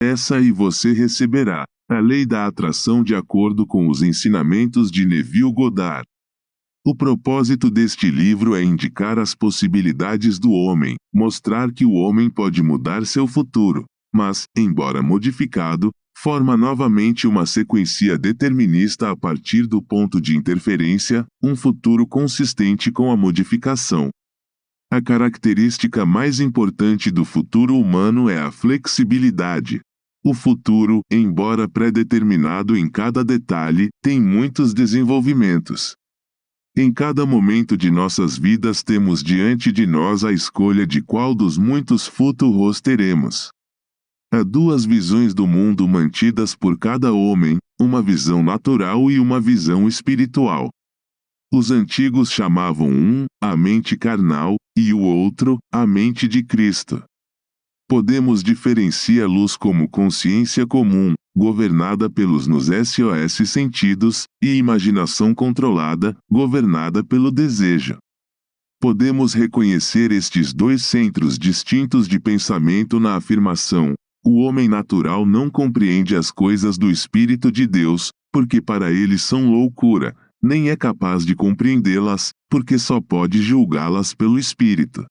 Essa e você receberá. A lei da atração de acordo com os ensinamentos de Neville Goddard. O propósito deste livro é indicar as possibilidades do homem, mostrar que o homem pode mudar seu futuro, mas, embora modificado, forma novamente uma sequência determinista a partir do ponto de interferência, um futuro consistente com a modificação. A característica mais importante do futuro humano é a flexibilidade. O futuro, embora pré-determinado em cada detalhe, tem muitos desenvolvimentos. Em cada momento de nossas vidas temos diante de nós a escolha de qual dos muitos futuros teremos. Há duas visões do mundo mantidas por cada homem, uma visão natural e uma visão espiritual. Os antigos chamavam um, a mente carnal, e o outro, a mente de Cristo. Podemos diferenciá-los como consciência comum, governada pelos nos SOS sentidos, e imaginação controlada, governada pelo desejo. Podemos reconhecer estes dois centros distintos de pensamento na afirmação: o homem natural não compreende as coisas do Espírito de Deus, porque para ele são loucura, nem é capaz de compreendê-las, porque só pode julgá-las pelo Espírito.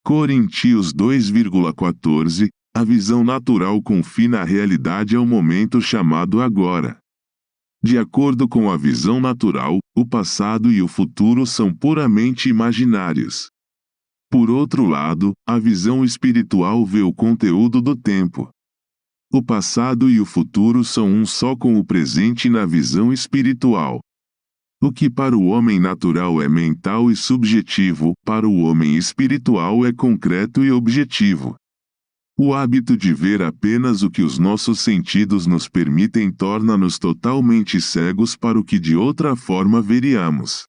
Coríntios 2,14, a visão natural confina a realidade ao momento chamado agora. De acordo com a visão natural, o passado e o futuro são puramente imaginários. Por outro lado, a visão espiritual vê o conteúdo do tempo. O passado e o futuro são um só com o presente na visão espiritual. O que para o homem natural é mental e subjetivo, para o homem espiritual é concreto e objetivo. O hábito de ver apenas o que os nossos sentidos nos permitem torna-nos totalmente cegos para o que de outra forma veríamos.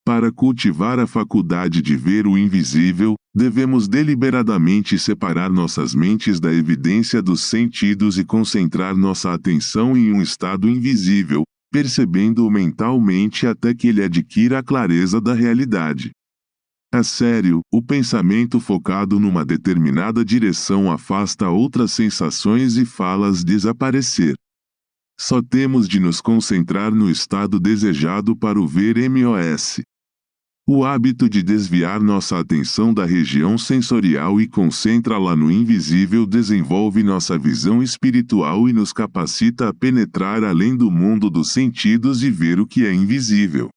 Para cultivar a faculdade de ver o invisível, devemos deliberadamente separar nossas mentes da evidência dos sentidos e concentrar nossa atenção em um estado invisível, percebendo-o mentalmente até que ele adquira a clareza da realidade. A sério, o pensamento focado numa determinada direção afasta outras sensações e faz-las desaparecer. Só temos de nos concentrar no estado desejado para o ver MOS. O hábito de desviar nossa atenção da região sensorial e concentrá-la no invisível desenvolve nossa visão espiritual e nos capacita a penetrar além do mundo dos sentidos e ver o que é invisível.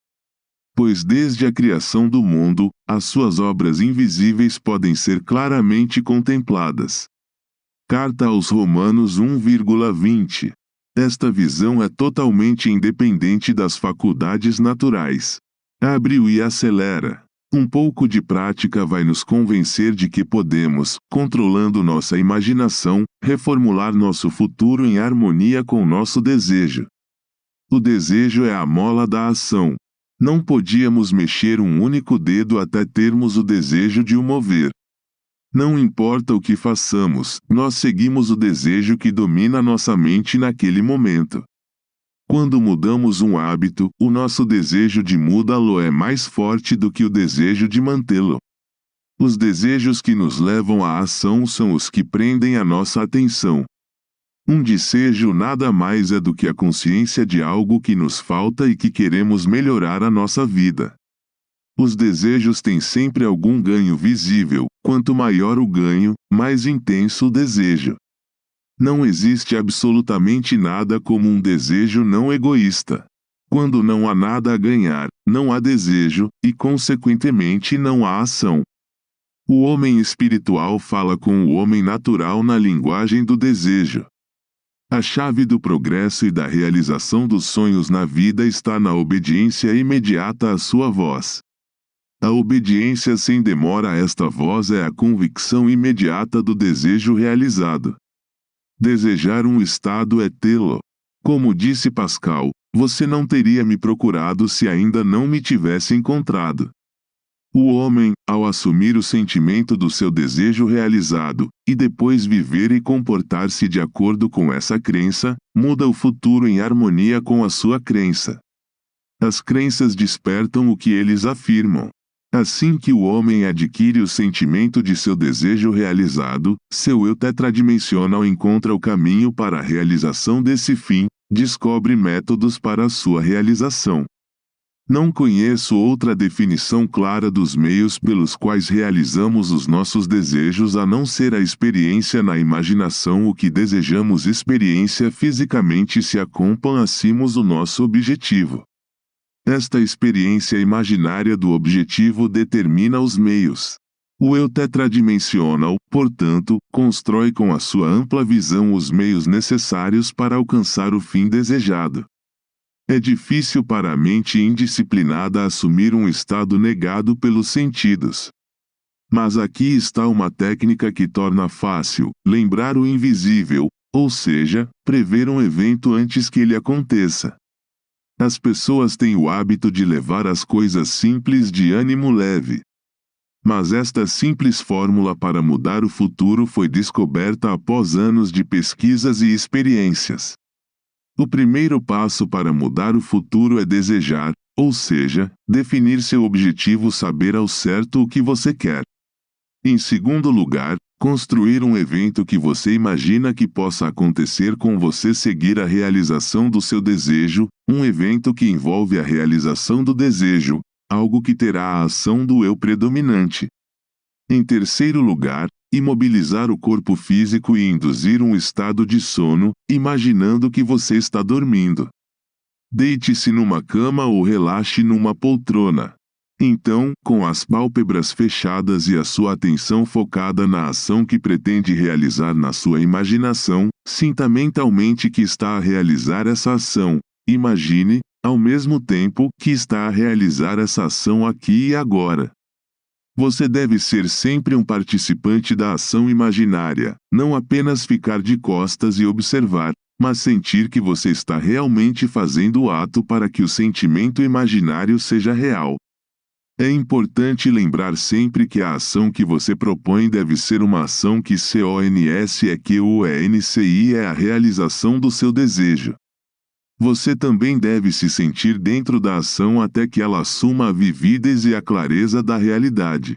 Pois desde a criação do mundo, as suas obras invisíveis podem ser claramente contempladas. Carta aos Romanos 1,20. Esta visão é totalmente independente das faculdades naturais. Abre-o e acelera. Um pouco de prática vai nos convencer de que podemos, controlando nossa imaginação, reformular nosso futuro em harmonia com nosso desejo. O desejo é a mola da ação. Não podíamos mexer um único dedo até termos o desejo de o mover. Não importa o que façamos, nós seguimos o desejo que domina nossa mente naquele momento. Quando mudamos um hábito, o nosso desejo de mudá-lo é mais forte do que o desejo de mantê-lo. Os desejos que nos levam à ação são os que prendem a nossa atenção. Um desejo nada mais é do que a consciência de algo que nos falta e que queremos melhorar a nossa vida. Os desejos têm sempre algum ganho visível, quanto maior o ganho, mais intenso o desejo. Não existe absolutamente nada como um desejo não egoísta. Quando não há nada a ganhar, não há desejo, e consequentemente não há ação. O homem espiritual fala com o homem natural na linguagem do desejo. A chave do progresso e da realização dos sonhos na vida está na obediência imediata à sua voz. A obediência sem demora a esta voz é a convicção imediata do desejo realizado. Desejar um estado é tê-lo. Como disse Pascal, você não teria me procurado se ainda não me tivesse encontrado. O homem, ao assumir o sentimento do seu desejo realizado, e depois viver e comportar-se de acordo com essa crença, muda o futuro em harmonia com a sua crença. As crenças despertam o que eles afirmam. Assim que o homem adquire o sentimento de seu desejo realizado, seu eu tetradimensional encontra o caminho para a realização desse fim, descobre métodos para a sua realização. Não conheço outra definição clara dos meios pelos quais realizamos os nossos desejos a não ser a experiência na imaginação. O que desejamos experiência fisicamente se acompanhássemos o nosso objetivo. Esta experiência imaginária do objetivo determina os meios. O eu tetradimensional, portanto, constrói com a sua ampla visão os meios necessários para alcançar o fim desejado. É difícil para a mente indisciplinada assumir um estado negado pelos sentidos. Mas aqui está uma técnica que torna fácil lembrar o invisível, ou seja, prever um evento antes que ele aconteça. As pessoas têm o hábito de levar as coisas simples de ânimo leve. Mas esta simples fórmula para mudar o futuro foi descoberta após anos de pesquisas e experiências. O primeiro passo para mudar o futuro é desejar, ou seja, definir seu objetivo, saber ao certo o que você quer. Em segundo lugar, construir um evento que você imagina que possa acontecer com você, seguir a realização do seu desejo, um evento que envolve a realização do desejo, algo que terá a ação do eu predominante. Em terceiro lugar, imobilizar o corpo físico e induzir um estado de sono, imaginando que você está dormindo. Deite-se numa cama ou relaxe numa poltrona. Então, com as pálpebras fechadas e a sua atenção focada na ação que pretende realizar na sua imaginação, sinta mentalmente que está a realizar essa ação. Imagine, ao mesmo tempo, que está a realizar essa ação aqui e agora. Você deve ser sempre um participante da ação imaginária, não apenas ficar de costas e observar, mas sentir que você está realmente fazendo o ato para que o sentimento imaginário seja real. É importante lembrar sempre que a ação que você propõe deve ser uma ação que CONSEQUENCI é a realização do seu desejo. Você também deve se sentir dentro da ação até que ela assuma a vividez e a clareza da realidade.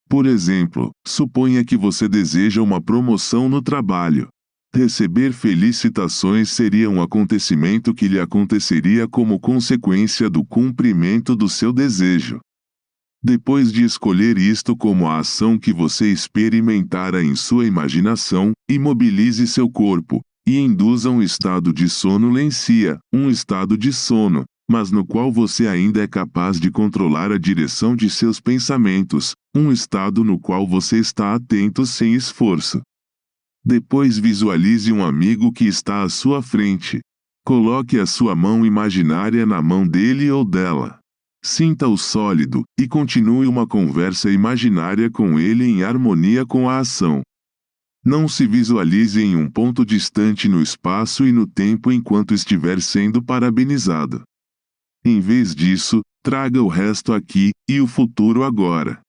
Por exemplo, suponha que você deseja uma promoção no trabalho. Receber felicitações seria um acontecimento que lhe aconteceria como consequência do cumprimento do seu desejo. Depois de escolher isto como a ação que você experimentara em sua imaginação, imobilize seu corpo e induza um estado de sonolência, um estado de sono, mas no qual você ainda é capaz de controlar a direção de seus pensamentos, um estado no qual você está atento sem esforço. Depois visualize um amigo que está à sua frente. Coloque a sua mão imaginária na mão dele ou dela. Sinta-o sólido, e continue uma conversa imaginária com ele em harmonia com a ação. Não se visualize em um ponto distante no espaço e no tempo enquanto estiver sendo parabenizado. Em vez disso, traga o resto aqui, e o futuro agora.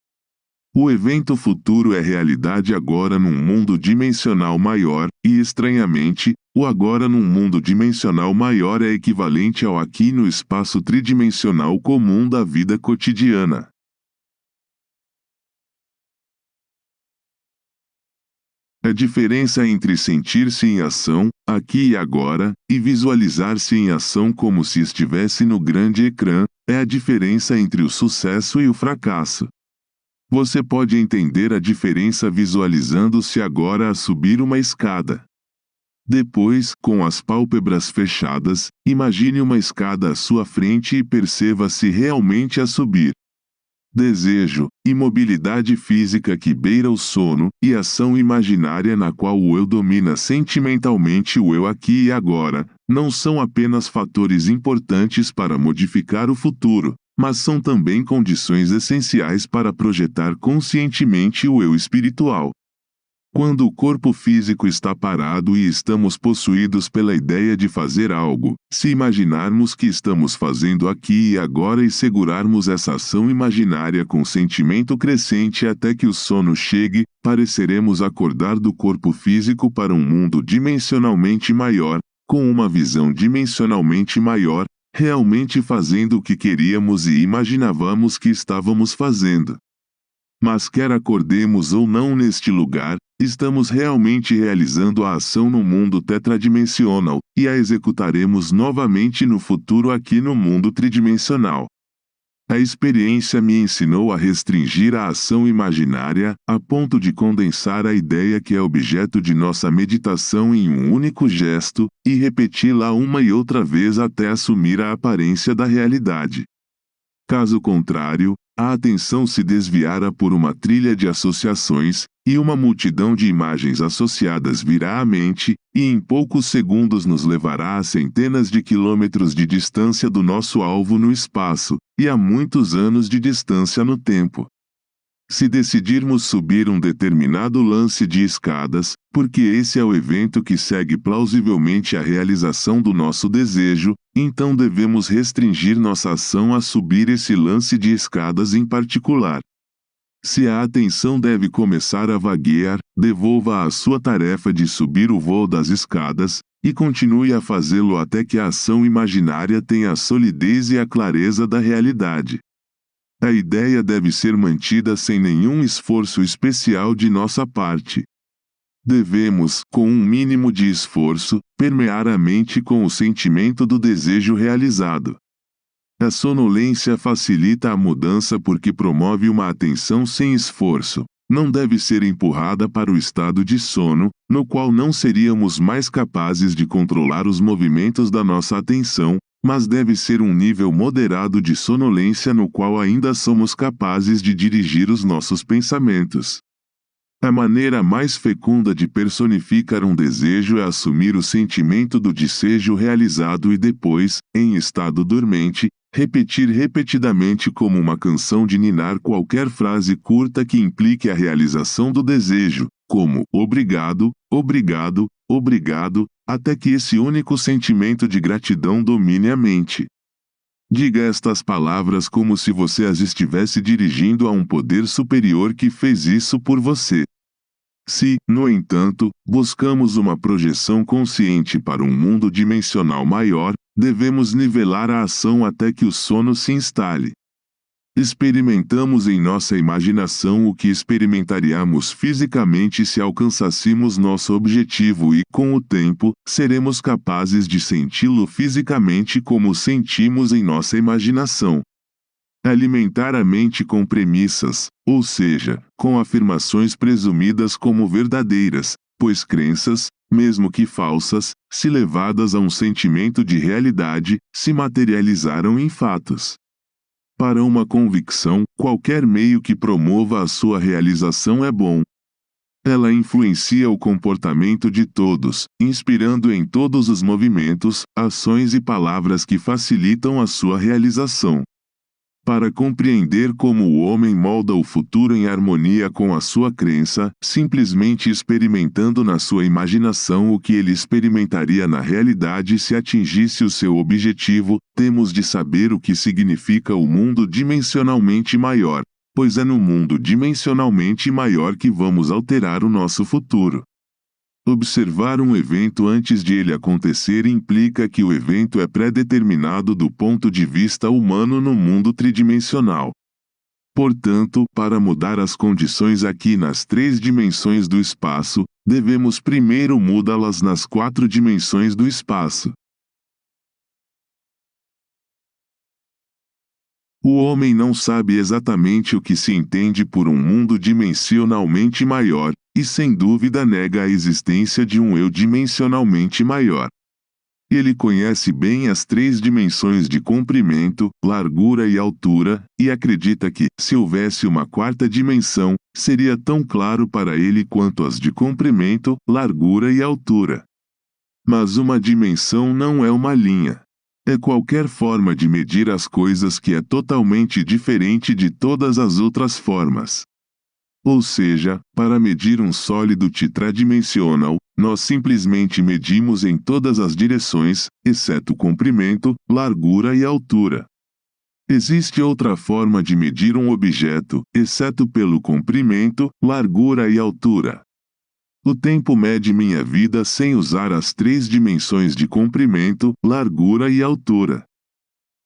O evento futuro é realidade agora num mundo dimensional maior, e estranhamente, o agora num mundo dimensional maior é equivalente ao aqui no espaço tridimensional comum da vida cotidiana. A diferença entre sentir-se em ação, aqui e agora, e visualizar-se em ação como se estivesse no grande ecrã, é a diferença entre o sucesso e o fracasso. Você pode entender a diferença visualizando-se agora a subir uma escada. Depois, com as pálpebras fechadas, imagine uma escada à sua frente e perceba-se realmente a subir. Desejo, imobilidade física que beira o sono, e ação imaginária na qual o eu domina sentimentalmente o eu aqui e agora, não são apenas fatores importantes para modificar o futuro, mas são também condições essenciais para projetar conscientemente o eu espiritual. Quando o corpo físico está parado e estamos possuídos pela ideia de fazer algo, se imaginarmos que estamos fazendo aqui e agora e segurarmos essa ação imaginária com sentimento crescente até que o sono chegue, pareceremos acordar do corpo físico para um mundo dimensionalmente maior, com uma visão dimensionalmente maior, realmente fazendo o que queríamos e imaginávamos que estávamos fazendo. Mas quer acordemos ou não neste lugar, estamos realmente realizando a ação no mundo tetradimensional, e a executaremos novamente no futuro aqui no mundo tridimensional. A experiência me ensinou a restringir a ação imaginária, a ponto de condensar a ideia que é objeto de nossa meditação em um único gesto, e repeti-la uma e outra vez até assumir a aparência da realidade. Caso contrário, a atenção se desviara por uma trilha de associações, e uma multidão de imagens associadas virá à mente, e em poucos segundos nos levará a centenas de quilômetros de distância do nosso alvo no espaço, e a muitos anos de distância no tempo. Se decidirmos subir um determinado lance de escadas, porque esse é o evento que segue plausivelmente a realização do nosso desejo, então devemos restringir nossa ação a subir esse lance de escadas em particular. Se a atenção deve começar a vaguear, devolva a sua tarefa de subir o voo das escadas, e continue a fazê-lo até que a ação imaginária tenha a solidez e a clareza da realidade. A ideia deve ser mantida sem nenhum esforço especial de nossa parte. Devemos, com um mínimo de esforço, permear a mente com o sentimento do desejo realizado. A sonolência facilita a mudança porque promove uma atenção sem esforço. Não deve ser empurrada para o estado de sono, no qual não seríamos mais capazes de controlar os movimentos da nossa atenção, mas deve ser um nível moderado de sonolência no qual ainda somos capazes de dirigir os nossos pensamentos. A maneira mais fecunda de personificar um desejo é assumir o sentimento do desejo realizado e depois, em estado dormente, repetir repetidamente como uma canção de ninar qualquer frase curta que implique a realização do desejo, como obrigado, obrigado, obrigado, até que esse único sentimento de gratidão domine a mente. Diga estas palavras como se você as estivesse dirigindo a um poder superior que fez isso por você. Se, no entanto, buscamos uma projeção consciente para um mundo dimensional maior, devemos nivelar a ação até que o sono se instale. Experimentamos em nossa imaginação o que experimentaríamos fisicamente se alcançássemos nosso objetivo e, com o tempo, seremos capazes de senti-lo fisicamente como sentimos em nossa imaginação. Alimentar a mente com premissas, ou seja, com afirmações presumidas como verdadeiras, pois crenças, mesmo que falsas, se levadas a um sentimento de realidade, se materializaram em fatos. Para uma convicção, qualquer meio que promova a sua realização é bom. Ela influencia o comportamento de todos, inspirando em todos os movimentos, ações e palavras que facilitam a sua realização. Para compreender como o homem molda o futuro em harmonia com a sua crença, simplesmente experimentando na sua imaginação o que ele experimentaria na realidade se atingisse o seu objetivo, temos de saber o que significa o mundo dimensionalmente maior, pois é no mundo dimensionalmente maior que vamos alterar o nosso futuro. Observar um evento antes de ele acontecer implica que o evento é pré-determinado do ponto de vista humano no mundo tridimensional. Portanto, para mudar as condições aqui nas 3 dimensões do espaço, devemos primeiro mudá-las nas 4 dimensões do espaço. O homem não sabe exatamente o que se entende por um mundo dimensionalmente maior, e sem dúvida nega a existência de um eu dimensionalmente maior. Ele conhece bem as 3 dimensões de comprimento, largura e altura, e acredita que, se houvesse uma 4ª dimensão, seria tão claro para ele quanto as de comprimento, largura e altura. Mas uma dimensão não é uma linha. É qualquer forma de medir as coisas que é totalmente diferente de todas as outras formas. Ou seja, para medir um sólido tetradimensional, nós simplesmente medimos em todas as direções, exceto comprimento, largura e altura. Existe outra forma de medir um objeto, exceto pelo comprimento, largura e altura. O tempo mede minha vida sem usar as 3 dimensões de comprimento, largura e altura.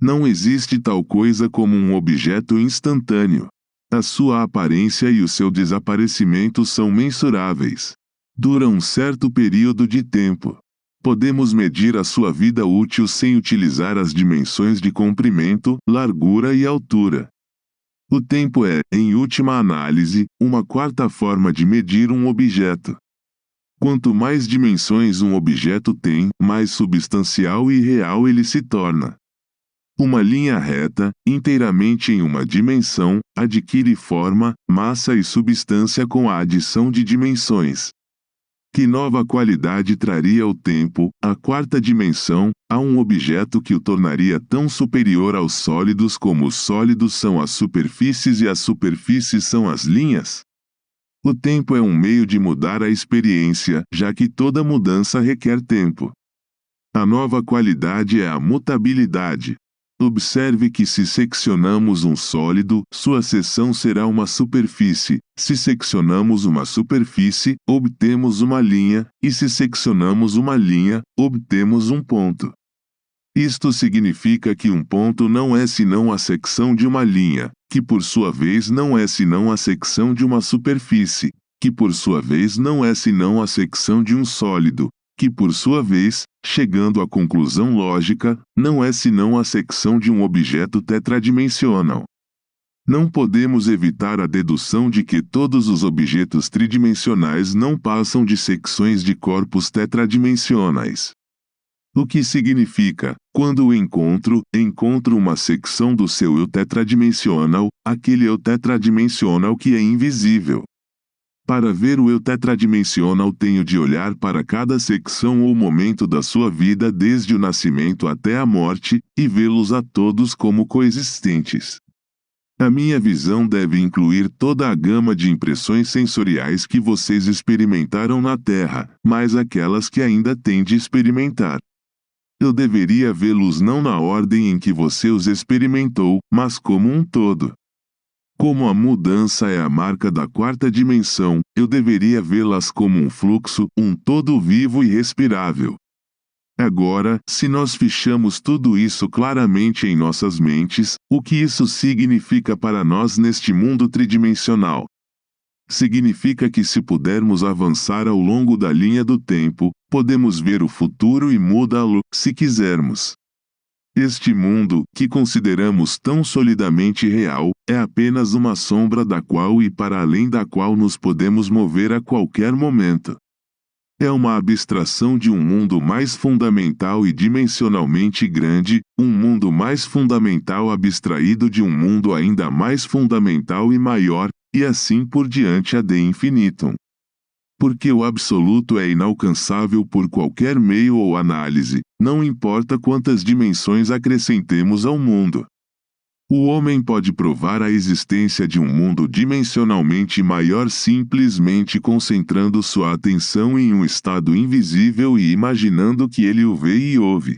Não existe tal coisa como um objeto instantâneo. A sua aparência e o seu desaparecimento são mensuráveis. Dura um certo período de tempo. Podemos medir a sua vida útil sem utilizar as dimensões de comprimento, largura e altura. O tempo é, em última análise, uma quarta forma de medir um objeto. Quanto mais dimensões um objeto tem, mais substancial e real ele se torna. Uma linha reta, inteiramente em uma dimensão, adquire forma, massa e substância com a adição de dimensões. Que nova qualidade traria o tempo, a quarta dimensão, a um objeto que o tornaria tão superior aos sólidos como os sólidos são as superfícies e as superfícies são as linhas? O tempo é um meio de mudar a experiência, já que toda mudança requer tempo. A nova qualidade é a mutabilidade. Observe que se seccionamos um sólido, sua seção será uma superfície. Se seccionamos uma superfície, obtemos uma linha, e se seccionamos uma linha, obtemos um ponto. Isto significa que um ponto não é senão a secção de uma linha, que por sua vez não é senão a secção de uma superfície, que por sua vez não é senão a secção de um sólido, que por sua vez, chegando à conclusão lógica, não é senão a secção de um objeto tetradimensional. Não podemos evitar a dedução de que todos os objetos tridimensionais não passam de secções de corpos tetradimensionais. O que significa, quando o encontro uma secção do seu eu tetradimensional, aquele eu tetradimensional que é invisível. Para ver o eu tetradimensional tenho de olhar para cada secção ou momento da sua vida desde o nascimento até a morte, e vê-los a todos como coexistentes. A minha visão deve incluir toda a gama de impressões sensoriais que vocês experimentaram na Terra, mais aquelas que ainda têm de experimentar. Eu deveria vê-los não na ordem em que você os experimentou, mas como um todo. Como a mudança é a marca da quarta dimensão, eu deveria vê-las como um fluxo, um todo vivo e respirável. Agora, se nós fichamos tudo isso claramente em nossas mentes, o que isso significa para nós neste mundo tridimensional? Significa que se pudermos avançar ao longo da linha do tempo, podemos ver o futuro e mudá-lo, se quisermos. Este mundo, que consideramos tão solidamente real, é apenas uma sombra da qual e para além da qual nos podemos mover a qualquer momento. É uma abstração de um mundo mais fundamental e dimensionalmente grande, um mundo mais fundamental abstraído de um mundo ainda mais fundamental e maior, e assim por diante ad infinitum. Porque o absoluto é inalcançável por qualquer meio ou análise, não importa quantas dimensões acrescentemos ao mundo. O homem pode provar a existência de um mundo dimensionalmente maior simplesmente concentrando sua atenção em um estado invisível e imaginando que ele o vê e ouve.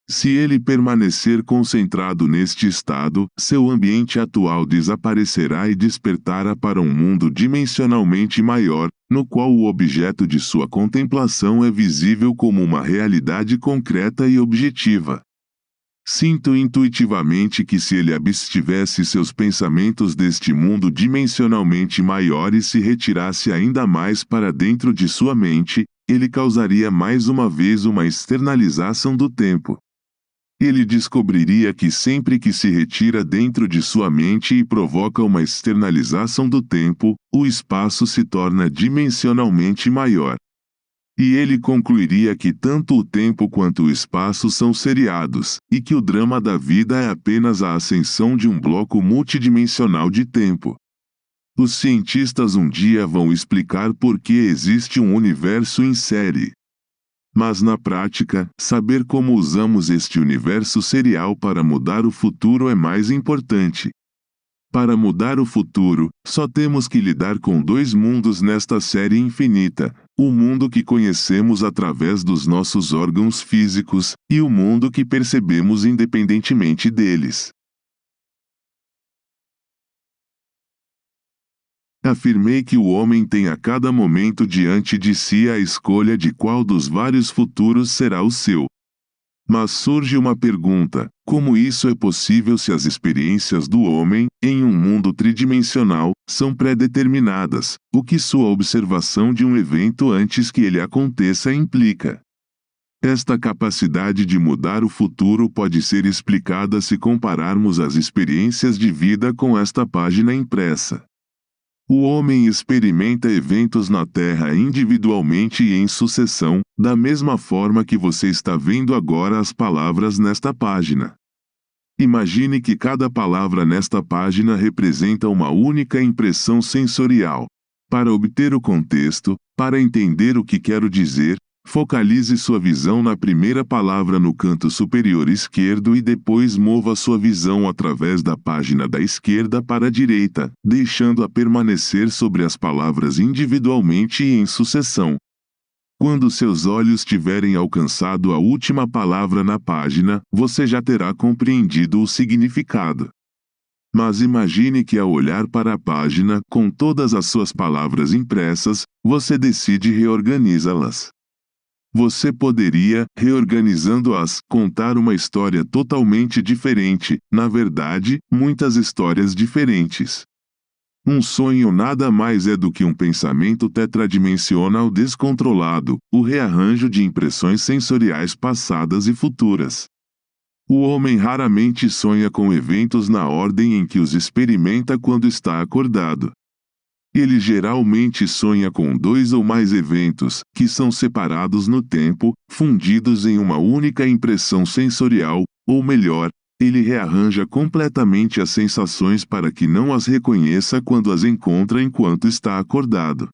Se ele permanecer concentrado neste estado, seu ambiente atual desaparecerá e despertará para um mundo dimensionalmente maior, no qual o objeto de sua contemplação é visível como uma realidade concreta e objetiva. Sinto intuitivamente que se ele abstivesse seus pensamentos deste mundo dimensionalmente maior e se retirasse ainda mais para dentro de sua mente, ele causaria mais uma vez uma externalização do tempo. Ele descobriria que sempre que se retira dentro de sua mente e provoca uma externalização do tempo, o espaço se torna dimensionalmente maior. E ele concluiria que tanto o tempo quanto o espaço são seriados, e que o drama da vida é apenas a ascensão de um bloco multidimensional de tempo. Os cientistas um dia vão explicar por que existe um universo em série. Mas na prática, saber como usamos este universo serial para mudar o futuro é mais importante. Para mudar o futuro, só temos que lidar com dois mundos nesta série infinita: o mundo que conhecemos através dos nossos órgãos físicos, e o mundo que percebemos independentemente deles. Afirmei que o homem tem a cada momento diante de si a escolha de qual dos vários futuros será o seu. Mas surge uma pergunta: como isso é possível se as experiências do homem, em um mundo tridimensional, são pré-determinadas, o que sua observação de um evento antes que ele aconteça implica? Esta capacidade de mudar o futuro pode ser explicada se compararmos as experiências de vida com esta página impressa. O homem experimenta eventos na Terra individualmente e em sucessão, da mesma forma que você está vendo agora as palavras nesta página. Imagine que cada palavra nesta página representa uma única impressão sensorial. Para obter o contexto, para entender o que quero dizer, focalize sua visão na primeira palavra no canto superior esquerdo e depois mova sua visão através da página da esquerda para a direita, deixando-a permanecer sobre as palavras individualmente e em sucessão. Quando seus olhos tiverem alcançado a última palavra na página, você já terá compreendido o significado. Mas imagine que ao olhar para a página, com todas as suas palavras impressas, você decide reorganizá-las. Você poderia, reorganizando-as, contar uma história totalmente diferente, na verdade, muitas histórias diferentes. Um sonho nada mais é do que um pensamento tetradimensional descontrolado, o rearranjo de impressões sensoriais passadas e futuras. O homem raramente sonha com eventos na ordem em que os experimenta quando está acordado. Ele geralmente sonha com 2 ou mais eventos, que são separados no tempo, fundidos em uma única impressão sensorial, ou melhor, ele rearranja completamente as sensações para que não as reconheça quando as encontra enquanto está acordado.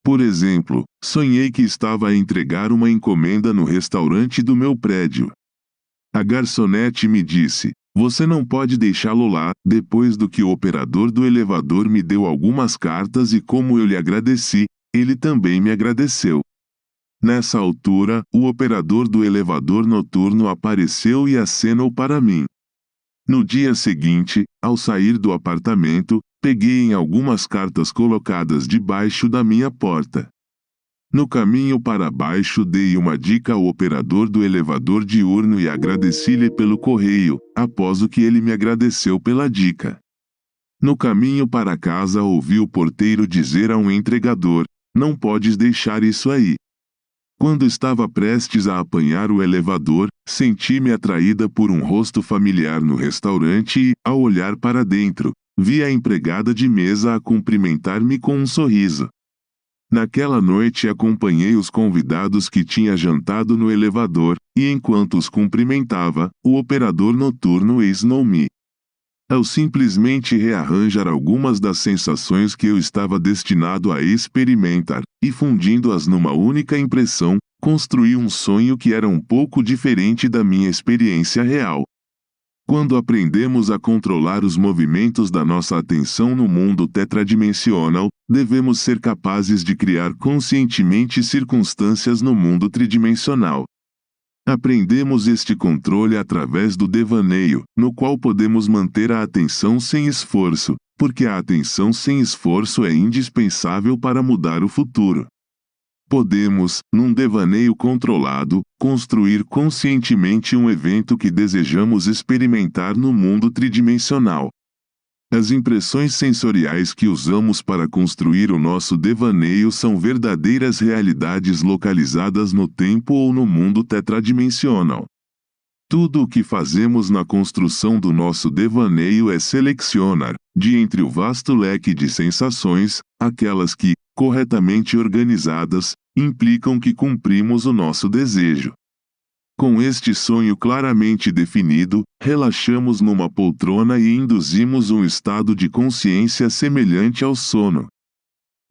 Por exemplo, sonhei que estava a entregar uma encomenda no restaurante do meu prédio. A garçonete me disse: "Você não pode deixá-lo lá", depois do que o operador do elevador me deu algumas cartas e como eu lhe agradeci, ele também me agradeceu. Nessa altura, o operador do elevador noturno apareceu e acenou para mim. No dia seguinte, ao sair do apartamento, peguei em algumas cartas colocadas debaixo da minha porta. No caminho para baixo dei uma dica ao operador do elevador diurno e agradeci-lhe pelo correio, após o que ele me agradeceu pela dica. No caminho para casa ouvi o porteiro dizer a um entregador: "Não podes deixar isso aí." Quando estava prestes a apanhar o elevador, senti-me atraída por um rosto familiar no restaurante e, ao olhar para dentro, vi a empregada de mesa a cumprimentar-me com um sorriso. Naquela noite acompanhei os convidados que tinha jantado no elevador, e enquanto os cumprimentava, o operador noturno ensinou-me. Ao simplesmente rearranjar algumas das sensações que eu estava destinado a experimentar, e fundindo-as numa única impressão, construí um sonho que era um pouco diferente da minha experiência real. Quando aprendemos a controlar os movimentos da nossa atenção no mundo tetradimensional, devemos ser capazes de criar conscientemente circunstâncias no mundo tridimensional. Aprendemos este controle através do devaneio, no qual podemos manter a atenção sem esforço, porque a atenção sem esforço é indispensável para mudar o futuro. Podemos, num devaneio controlado, construir conscientemente um evento que desejamos experimentar no mundo tridimensional. As impressões sensoriais que usamos para construir o nosso devaneio são verdadeiras realidades localizadas no tempo ou no mundo tetradimensional. Tudo o que fazemos na construção do nosso devaneio é selecionar, de entre o vasto leque de sensações, aquelas que, corretamente organizadas, implicam que cumprimos o nosso desejo. Com este sonho claramente definido, relaxamos numa poltrona e induzimos um estado de consciência semelhante ao sono.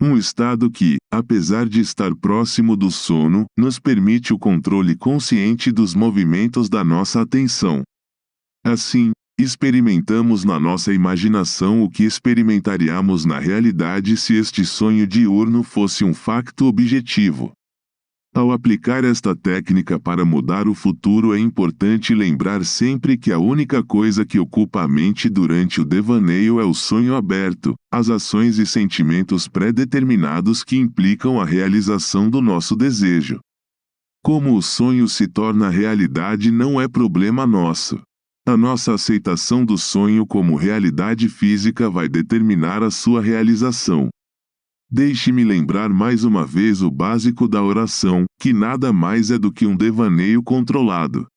Um estado que, apesar de estar próximo do sono, nos permite o controle consciente dos movimentos da nossa atenção. Assim, experimentamos na nossa imaginação o que experimentaríamos na realidade se este sonho diurno fosse um facto objetivo. Ao aplicar esta técnica para mudar o futuro é importante lembrar sempre que a única coisa que ocupa a mente durante o devaneio é o sonho aberto, as ações e sentimentos pré-determinados que implicam a realização do nosso desejo. Como o sonho se torna realidade não é problema nosso. A nossa aceitação do sonho como realidade física vai determinar a sua realização. Deixe-me lembrar mais uma vez o básico da oração, que nada mais é do que um devaneio controlado.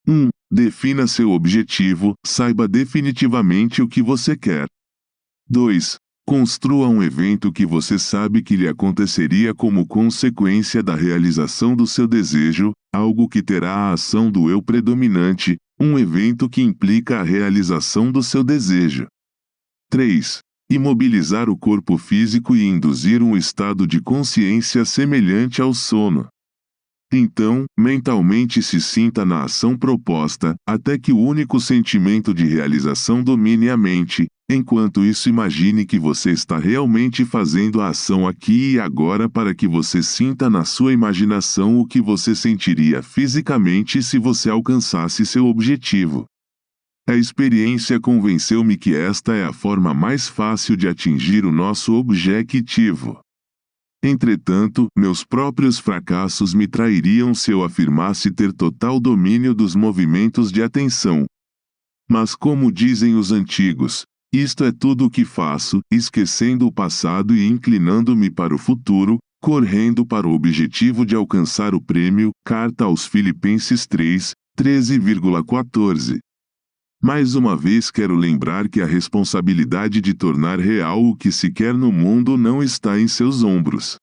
1. Defina seu objetivo, saiba definitivamente o que você quer. 2. Construa um evento que você sabe que lhe aconteceria como consequência da realização do seu desejo, algo que terá a ação do eu predominante, um evento que implica a realização do seu desejo. 3. Imobilizar o corpo físico e induzir um estado de consciência semelhante ao sono. Então, mentalmente se sinta na ação proposta, até que o único sentimento de realização domine a mente. Enquanto isso, imagine que você está realmente fazendo a ação aqui e agora para que você sinta na sua imaginação o que você sentiria fisicamente se você alcançasse seu objetivo. A experiência convenceu-me que esta é a forma mais fácil de atingir o nosso objetivo. Entretanto, meus próprios fracassos me trairiam se eu afirmasse ter total domínio dos movimentos de atenção. Mas como dizem os antigos, isto é tudo o que faço, esquecendo o passado e inclinando-me para o futuro, correndo para o objetivo de alcançar o prêmio. Carta aos Filipenses 3, 13,14. Mais uma vez quero lembrar que a responsabilidade de tornar real o que se quer no mundo não está em seus ombros.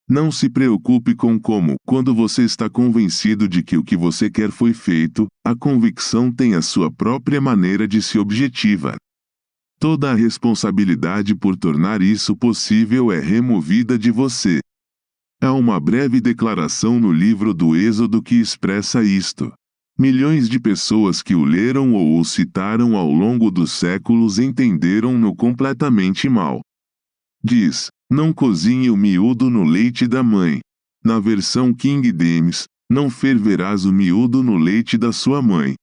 Não se preocupe com como, quando você está convencido de que o que você quer foi feito, a convicção tem a sua própria maneira de se objetivar. Toda a responsabilidade por tornar isso possível é removida de você. Há uma breve declaração no livro do Êxodo que expressa isto. Milhões de pessoas que o leram ou o citaram ao longo dos séculos entenderam-no completamente mal. Diz: não cozinhe o miúdo no leite da mãe. Na versão King James, não ferverás o miúdo no leite da sua mãe.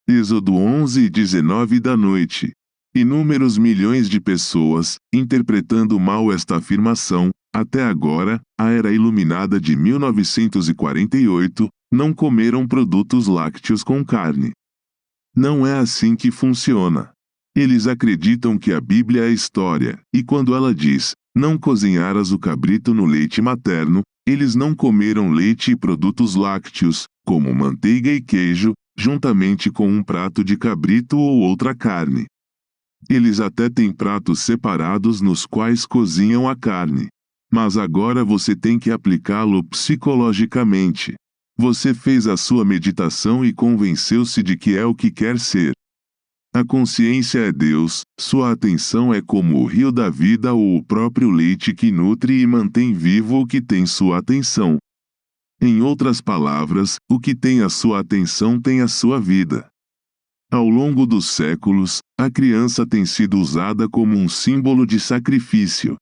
Êxodo 11:19 da noite. Inúmeros milhões de pessoas, interpretando mal esta afirmação, até agora, a era iluminada de 1948, não comeram produtos lácteos com carne. Não é assim que funciona. Eles acreditam que a Bíblia é história, e quando ela diz, não cozinharás o cabrito no leite materno, eles não comeram leite e produtos lácteos, como manteiga e queijo, juntamente com um prato de cabrito ou outra carne. Eles até têm pratos separados nos quais cozinham a carne. Mas agora você tem que aplicá-lo psicologicamente. Você fez a sua meditação e convenceu-se de que é o que quer ser. A consciência é Deus, sua atenção é como o rio da vida ou o próprio leite que nutre e mantém vivo o que tem sua atenção. Em outras palavras, o que tem a sua atenção tem a sua vida. Ao longo dos séculos, a criança tem sido usada como um símbolo de sacrifício.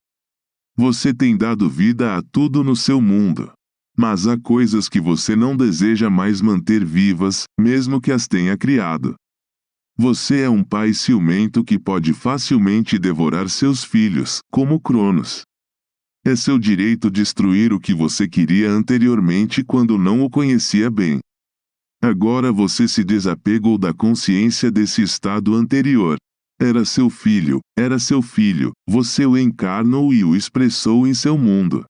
Você tem dado vida a tudo no seu mundo. Mas há coisas que você não deseja mais manter vivas, mesmo que as tenha criado. Você é um pai ciumento que pode facilmente devorar seus filhos, como Cronos. É seu direito destruir o que você queria anteriormente quando não o conhecia bem. Agora você se desapegou da consciência desse estado anterior. Era seu filho, você o encarnou e o expressou em seu mundo.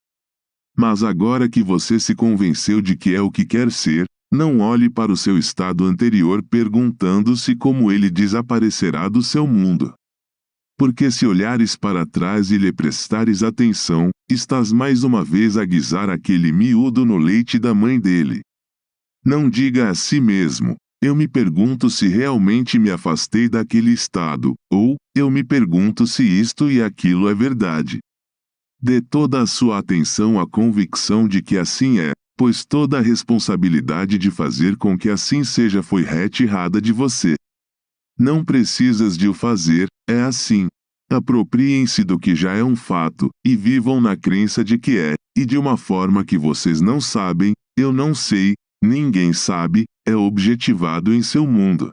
Mas agora que você se convenceu de que é o que quer ser, não olhe para o seu estado anterior perguntando-se como ele desaparecerá do seu mundo. Porque se olhares para trás e lhe prestares atenção, estás mais uma vez a guisar aquele miúdo no leite da mãe dele. Não diga a si mesmo, eu me pergunto se realmente me afastei daquele estado, ou, eu me pergunto se isto e aquilo é verdade. Dê toda a sua atenção à convicção de que assim é, pois toda a responsabilidade de fazer com que assim seja foi retirada de você. Não precisas de o fazer, é assim. Apropriem-se do que já é um fato, e vivam na crença de que é, e de uma forma que vocês não sabem, eu não sei, ninguém sabe, é objetivado em seu mundo.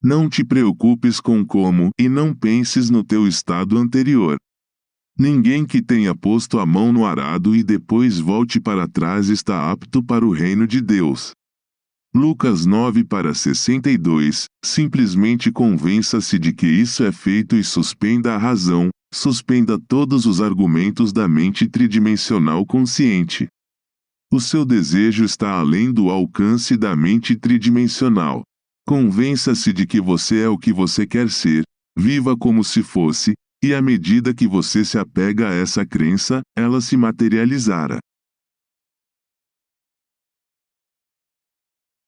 Não te preocupes com como e não penses no teu estado anterior. Ninguém que tenha posto a mão no arado e depois volte para trás está apto para o reino de Deus. Lucas 9:62, simplesmente convença-se de que isso é feito e suspenda a razão, suspenda todos os argumentos da mente tridimensional consciente. O seu desejo está além do alcance da mente tridimensional. Convença-se de que você é o que você quer ser, viva como se fosse, e à medida que você se apega a essa crença, ela se materializará.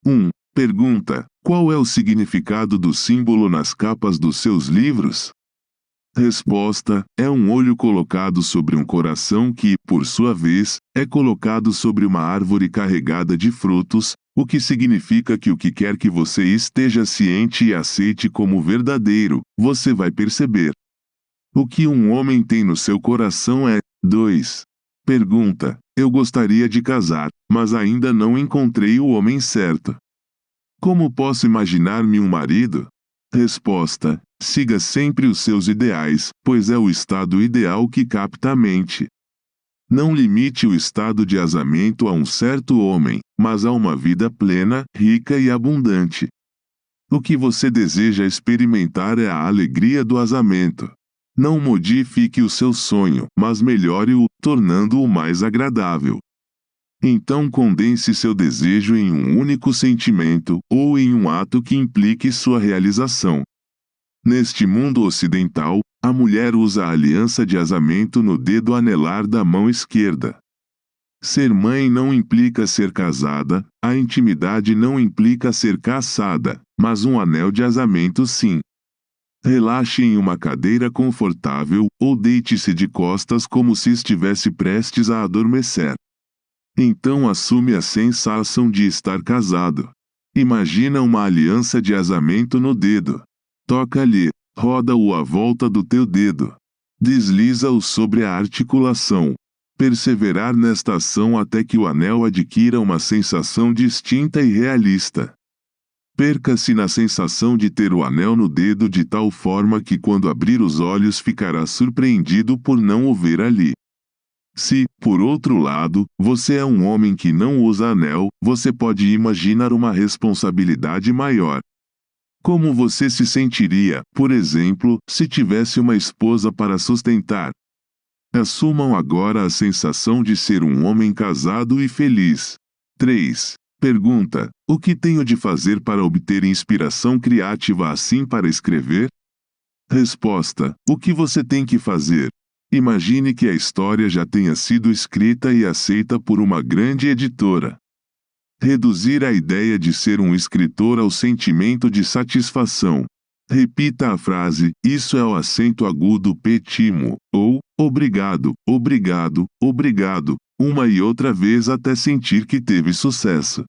1. Pergunta: qual é o significado do símbolo nas capas dos seus livros? Resposta: é um olho colocado sobre um coração que, por sua vez, é colocado sobre uma árvore carregada de frutos, o que significa que o que quer que você esteja ciente e aceite como verdadeiro, você vai perceber. O que um homem tem no seu coração é. 2. Pergunta: eu gostaria de casar, mas ainda não encontrei o homem certo. Como posso imaginar-me um marido? Resposta: siga sempre os seus ideais, pois é o estado ideal que capta a mente. Não limite o estado de casamento a um certo homem, mas a uma vida plena, rica e abundante. O que você deseja experimentar é a alegria do casamento. Não modifique o seu sonho, mas melhore-o, tornando-o mais agradável. Então condense seu desejo em um único sentimento, ou em um ato que implique sua realização. Neste mundo ocidental, a mulher usa a aliança de casamento no dedo anelar da mão esquerda. Ser mãe não implica ser casada, a intimidade não implica ser caçada, mas um anel de casamento sim. Relaxe em uma cadeira confortável, ou deite-se de costas como se estivesse prestes a adormecer. Então assume a sensação de estar casado. Imagina uma aliança de casamento no dedo. Toca-lhe, roda-o à volta do teu dedo. Desliza-o sobre a articulação. Perseverar nesta ação até que o anel adquira uma sensação distinta e realista. Perca-se na sensação de ter o anel no dedo de tal forma que quando abrir os olhos ficará surpreendido por não o ver ali. Se, por outro lado, você é um homem que não usa anel, você pode imaginar uma responsabilidade maior. Como você se sentiria, por exemplo, se tivesse uma esposa para sustentar? Assumam agora a sensação de ser um homem casado e feliz. 3. Pergunta: o que tenho de fazer para obter inspiração criativa assim para escrever? Resposta: o que você tem que fazer? Imagine que a história já tenha sido escrita e aceita por uma grande editora. Reduzir a ideia de ser um escritor ao sentimento de satisfação. Repita a frase: isso é o acento agudo pétimo, ou obrigado, obrigado, obrigado, uma e outra vez até sentir que teve sucesso.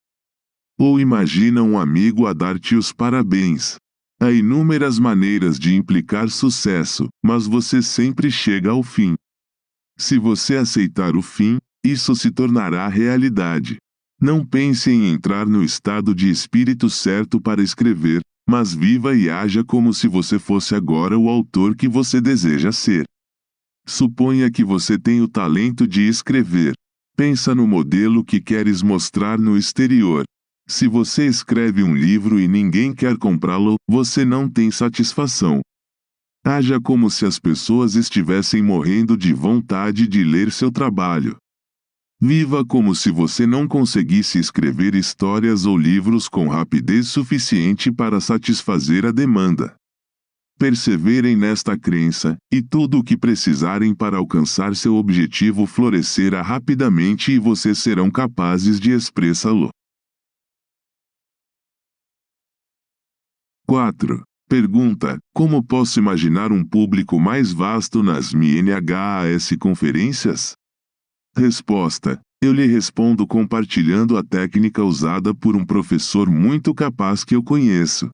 Ou imagina um amigo a dar-te os parabéns. Há inúmeras maneiras de implicar sucesso, mas você sempre chega ao fim. Se você aceitar o fim, isso se tornará realidade. Não pense em entrar no estado de espírito certo para escrever, mas viva e haja como se você fosse agora o autor que você deseja ser. Suponha que você tem o talento de escrever. Pensa no modelo que queres mostrar no exterior. Se você escreve um livro e ninguém quer comprá-lo, você não tem satisfação. Haja como se as pessoas estivessem morrendo de vontade de ler seu trabalho. Viva como se você não conseguisse escrever histórias ou livros com rapidez suficiente para satisfazer a demanda. Perseverem nesta crença, e tudo o que precisarem para alcançar seu objetivo florescerá rapidamente e vocês serão capazes de expressá-lo. 4. Pergunta: como posso imaginar um público mais vasto nas MNHAS conferências? Resposta: eu lhe respondo compartilhando a técnica usada por um professor muito capaz que eu conheço.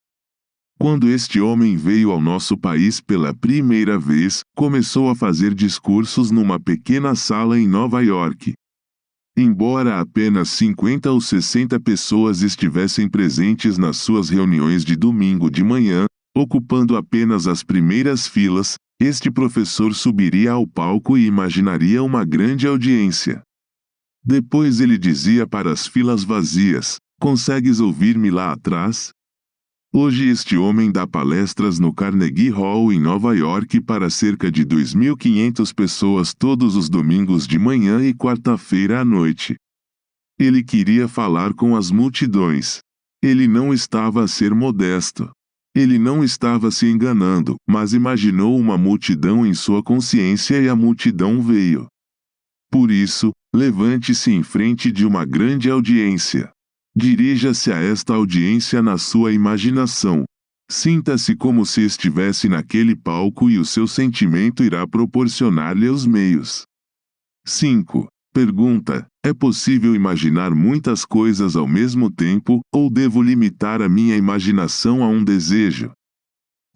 Quando este homem veio ao nosso país pela primeira vez, começou a fazer discursos numa pequena sala em Nova York. Embora apenas 50 ou 60 pessoas estivessem presentes nas suas reuniões de domingo de manhã, ocupando apenas as primeiras filas, este professor subiria ao palco e imaginaria uma grande audiência. Depois ele dizia para as filas vazias: consegues ouvir-me lá atrás? Hoje este homem dá palestras no Carnegie Hall em Nova York para cerca de 2.500 pessoas todos os domingos de manhã e quarta-feira à noite. Ele queria falar com as multidões. Ele não estava a ser modesto. Ele não estava se enganando, mas imaginou uma multidão em sua consciência e a multidão veio. Por isso, levante-se em frente de uma grande audiência. Dirija-se a esta audiência na sua imaginação. Sinta-se como se estivesse naquele palco e o seu sentimento irá proporcionar-lhe os meios. 5. Pergunta: é possível imaginar muitas coisas ao mesmo tempo, ou devo limitar a minha imaginação a um desejo?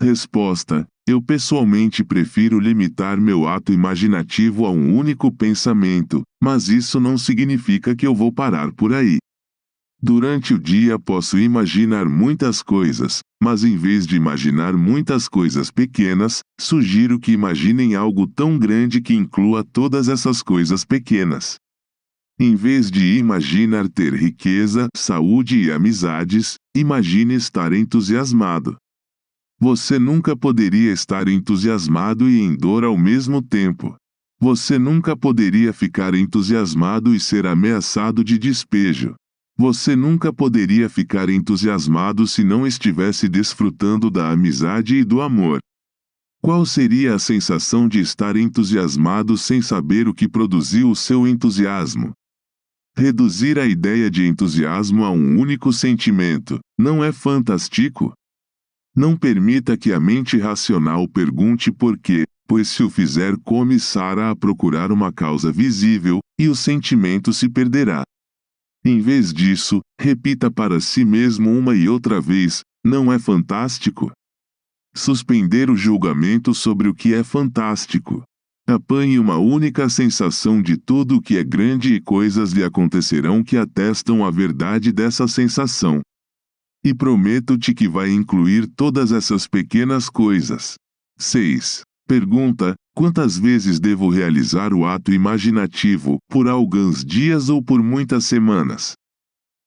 Resposta: eu pessoalmente prefiro limitar meu ato imaginativo a um único pensamento, mas isso não significa que eu vou parar por aí. Durante o dia posso imaginar muitas coisas, mas em vez de imaginar muitas coisas pequenas, sugiro que imaginem algo tão grande que inclua todas essas coisas pequenas. Em vez de imaginar ter riqueza, saúde e amizades, imagine estar entusiasmado. Você nunca poderia estar entusiasmado e em dor ao mesmo tempo. Você nunca poderia ficar entusiasmado e ser ameaçado de despejo. Você nunca poderia ficar entusiasmado se não estivesse desfrutando da amizade e do amor. Qual seria a sensação de estar entusiasmado sem saber o que produziu o seu entusiasmo? Reduzir a ideia de entusiasmo a um único sentimento, não é fantástico? Não permita que a mente racional pergunte por quê, pois se o fizer começará a procurar uma causa visível, e o sentimento se perderá. Em vez disso, repita para si mesmo uma e outra vez: não é fantástico? Suspender o julgamento sobre o que é fantástico. Apanhe uma única sensação de tudo o que é grande e coisas lhe acontecerão que atestam a verdade dessa sensação. E prometo-te que vai incluir todas essas pequenas coisas. 6. Pergunta: quantas vezes devo realizar o ato imaginativo, por alguns dias ou por muitas semanas?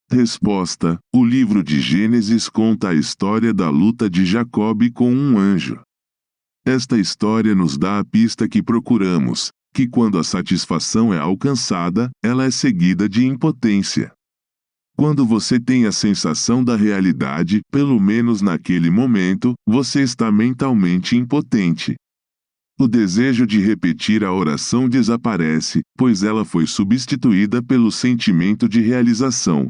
Resposta: o livro de Gênesis conta a história da luta de Jacob com um anjo. Esta história nos dá a pista que procuramos, que quando a satisfação é alcançada, ela é seguida de impotência. Quando você tem a sensação da realidade, pelo menos naquele momento, você está mentalmente impotente. O desejo de repetir a oração desaparece, pois ela foi substituída pelo sentimento de realização.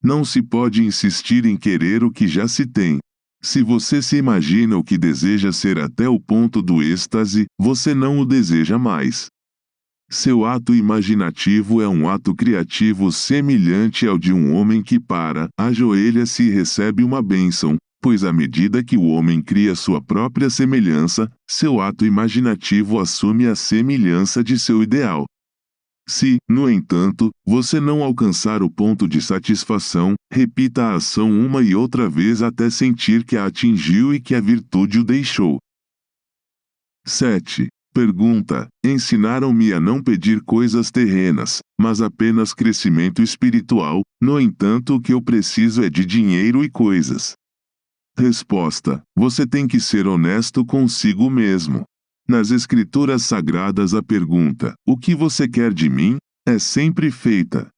Não se pode insistir em querer o que já se tem. Se você se imagina o que deseja ser até o ponto do êxtase, você não o deseja mais. Seu ato imaginativo é um ato criativo semelhante ao de um homem que ajoelha-se e recebe uma bênção, pois à medida que o homem cria sua própria semelhança, seu ato imaginativo assume a semelhança de seu ideal. Se, no entanto, você não alcançar o ponto de satisfação, repita a ação uma e outra vez até sentir que a atingiu e que a virtude o deixou. 7. Pergunta: ensinaram-me a não pedir coisas terrenas, mas apenas crescimento espiritual, no entanto o que eu preciso é de dinheiro e coisas. Resposta: você tem que ser honesto consigo mesmo. Nas Escrituras Sagradas a pergunta: o que você quer de mim? É sempre feita.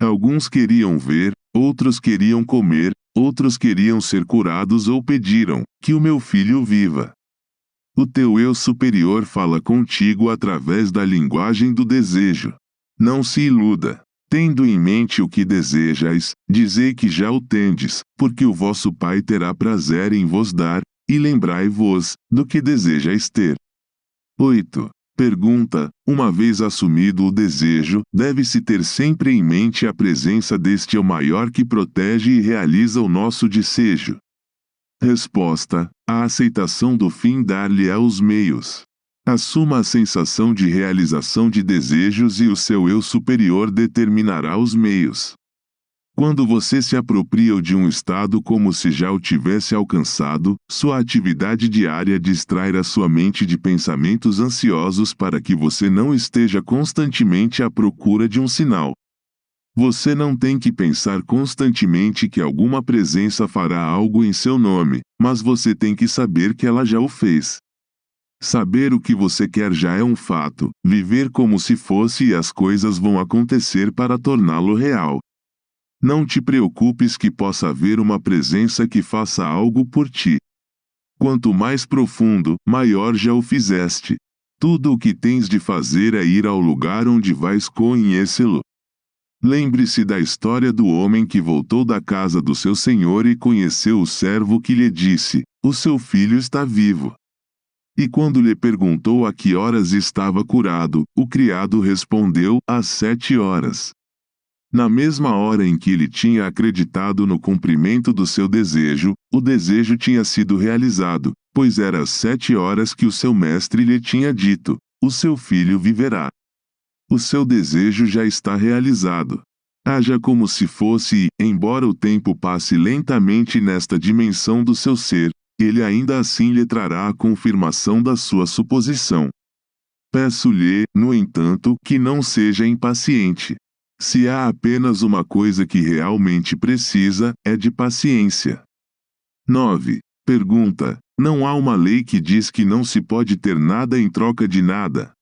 Alguns queriam ver, outros queriam comer, outros queriam ser curados ou pediram: que o meu filho viva. O teu eu superior fala contigo através da linguagem do desejo. Não se iluda. Tendo em mente o que desejais, dizei que já o tendes, porque o vosso Pai terá prazer em vos dar, e lembrai-vos do que desejais ter. 8. Pergunta: uma vez assumido o desejo, deve-se ter sempre em mente a presença deste eu maior que protege e realiza o nosso desejo. Resposta: a aceitação do fim dar-lhe-á os meios. Assuma a sensação de realização de desejos e o seu eu superior determinará os meios. Quando você se apropria de um estado como se já o tivesse alcançado, sua atividade diária distrai a sua mente de pensamentos ansiosos para que você não esteja constantemente à procura de um sinal. Você não tem que pensar constantemente que alguma presença fará algo em seu nome, mas você tem que saber que ela já o fez. Saber o que você quer já é um fato, viver como se fosse e as coisas vão acontecer para torná-lo real. Não te preocupes que possa haver uma presença que faça algo por ti. Quanto mais profundo, maior já o fizeste. Tudo o que tens de fazer é ir ao lugar onde vais conhecê-lo. Lembre-se da história do homem que voltou da casa do seu senhor e conheceu o servo que lhe disse: "O seu filho está vivo." E quando lhe perguntou a que horas estava curado, o criado respondeu: "Às 7 horas." Na mesma hora em que ele tinha acreditado no cumprimento do seu desejo, o desejo tinha sido realizado, pois era às 7 horas que o seu mestre lhe tinha dito: "O seu filho viverá." O seu desejo já está realizado. Haja como se fosse e, embora o tempo passe lentamente nesta dimensão do seu ser, ele ainda assim lhe trará a confirmação da sua suposição. Peço-lhe, no entanto, que não seja impaciente. Se há apenas uma coisa que realmente precisa, é de paciência. 9. Pergunta: não há uma lei que diz que não se pode ter nada em troca de nada?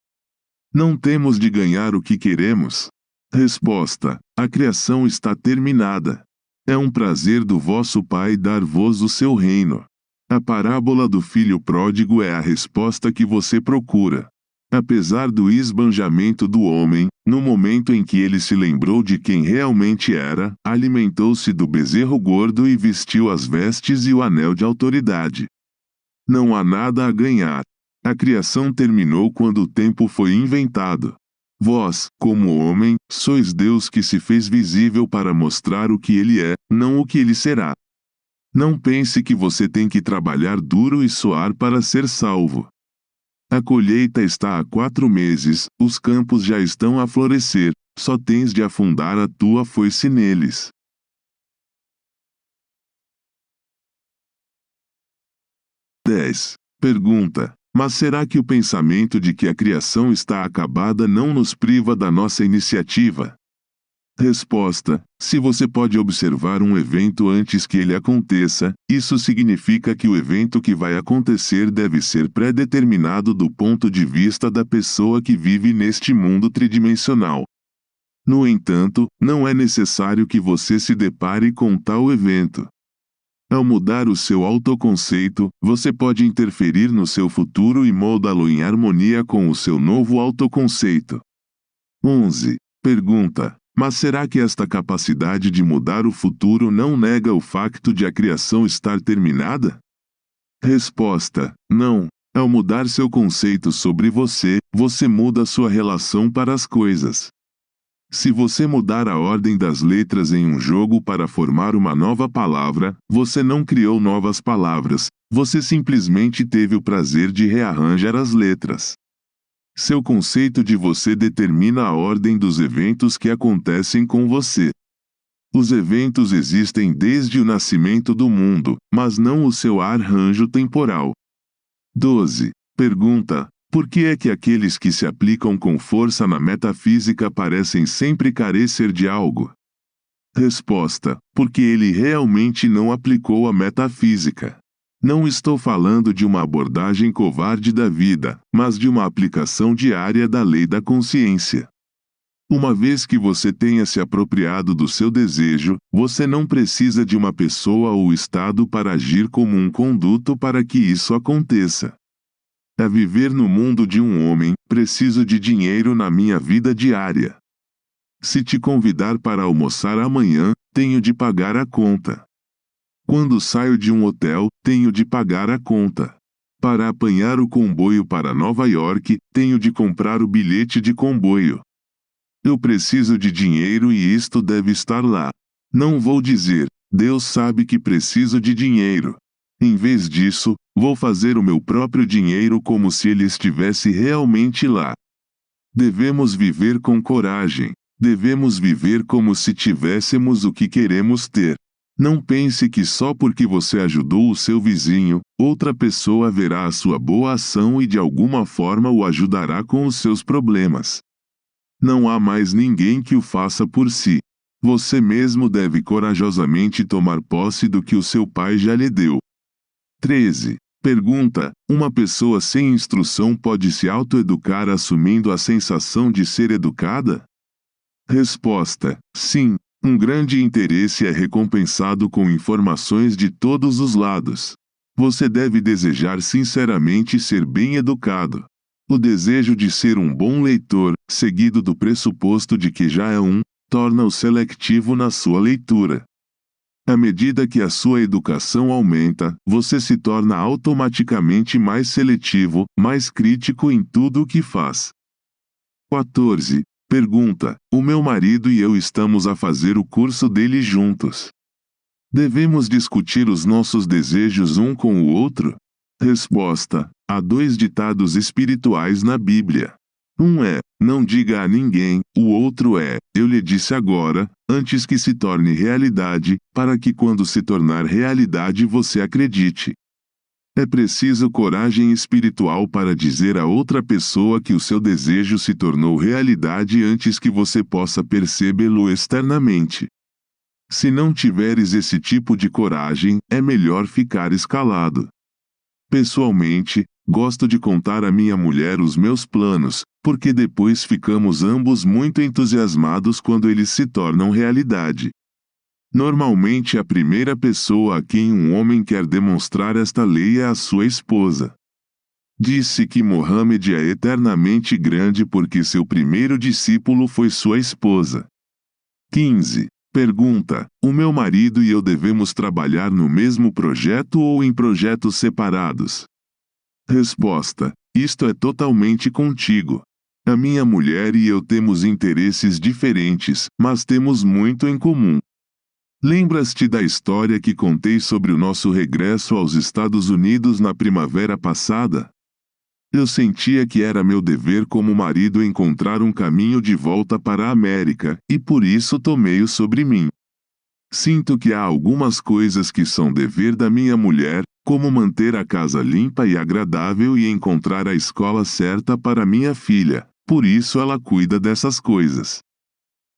Não temos de ganhar o que queremos? Resposta: a criação está terminada. É um prazer do vosso Pai dar-vos o seu reino. A parábola do filho pródigo é a resposta que você procura. Apesar do esbanjamento do homem, no momento em que ele se lembrou de quem realmente era, alimentou-se do bezerro gordo e vestiu as vestes e o anel de autoridade. Não há nada a ganhar. A criação terminou quando o tempo foi inventado. Vós, como homem, sois Deus que se fez visível para mostrar o que ele é, não o que ele será. Não pense que você tem que trabalhar duro e suar para ser salvo. A colheita está há 4 meses, os campos já estão a florescer, só tens de afundar a tua foice neles. Pergunta: mas será que o pensamento de que a criação está acabada não nos priva da nossa iniciativa? Resposta: se você pode observar um evento antes que ele aconteça, isso significa que o evento que vai acontecer deve ser pré-determinado do ponto de vista da pessoa que vive neste mundo tridimensional. No entanto, não é necessário que você se depare com tal evento. Ao mudar o seu autoconceito, você pode interferir no seu futuro e moldá-lo em harmonia com o seu novo autoconceito. 11. Pergunta: mas será que esta capacidade de mudar o futuro não nega o facto de a criação estar terminada? Resposta: não. Ao mudar seu conceito sobre você, você muda sua relação para as coisas. Se você mudar a ordem das letras em um jogo para formar uma nova palavra, você não criou novas palavras, você simplesmente teve o prazer de rearranjar as letras. Seu conceito de você determina a ordem dos eventos que acontecem com você. Os eventos existem desde o nascimento do mundo, mas não o seu arranjo temporal. 12. Pergunta: por que é que aqueles que se aplicam com força na metafísica parecem sempre carecer de algo? Resposta: porque ele realmente não aplicou a metafísica. Não estou falando de uma abordagem covarde da vida, mas de uma aplicação diária da lei da consciência. Uma vez que você tenha se apropriado do seu desejo, você não precisa de uma pessoa ou estado para agir como um conduto para que isso aconteça. A viver no mundo de um homem, preciso de dinheiro na minha vida diária. Se te convidar para almoçar amanhã, tenho de pagar a conta. Quando saio de um hotel, tenho de pagar a conta. Para apanhar o comboio para Nova York, tenho de comprar o bilhete de comboio. Eu preciso de dinheiro e isto deve estar lá. Não vou dizer: Deus sabe que preciso de dinheiro. Em vez disso, vou fazer o meu próprio dinheiro como se ele estivesse realmente lá. Devemos viver com coragem. Devemos viver como se tivéssemos o que queremos ter. Não pense que só porque você ajudou o seu vizinho, outra pessoa verá a sua boa ação e de alguma forma o ajudará com os seus problemas. Não há mais ninguém que o faça por si. Você mesmo deve corajosamente tomar posse do que o seu pai já lhe deu. 13. Pergunta: uma pessoa sem instrução pode se autoeducar assumindo a sensação de ser educada? Resposta: sim. Um grande interesse é recompensado com informações de todos os lados. Você deve desejar sinceramente ser bem educado. O desejo de ser um bom leitor, seguido do pressuposto de que já é um, torna-o seletivo na sua leitura. À medida que a sua educação aumenta, você se torna automaticamente mais seletivo, mais crítico em tudo o que faz. 14. Pergunta: o meu marido e eu estamos a fazer o curso dele juntos. Devemos discutir os nossos desejos um com o outro? Resposta: há 2 ditados espirituais na Bíblia. Um é: não diga a ninguém, o outro é: eu lhe disse agora, antes que se torne realidade, para que quando se tornar realidade você acredite. É preciso coragem espiritual para dizer a outra pessoa que o seu desejo se tornou realidade antes que você possa percebê-lo externamente. Se não tiveres esse tipo de coragem, é melhor ficar escalado. Pessoalmente, gosto de contar à minha mulher os meus planos, porque depois ficamos ambos muito entusiasmados quando eles se tornam realidade. Normalmente a primeira pessoa a quem um homem quer demonstrar esta lei é a sua esposa. Disse que Mohammed é eternamente grande porque seu primeiro discípulo foi sua esposa. 15. Pergunta: o meu marido e eu devemos trabalhar no mesmo projeto ou em projetos separados? Resposta: isto é totalmente contigo. A minha mulher e eu temos interesses diferentes, mas temos muito em comum. Lembras-te da história que contei sobre o nosso regresso aos Estados Unidos na primavera passada? Eu sentia que era meu dever como marido encontrar um caminho de volta para a América, e por isso tomei-o sobre mim. Sinto que há algumas coisas que são dever da minha mulher, como manter a casa limpa e agradável e encontrar a escola certa para minha filha, por isso ela cuida dessas coisas.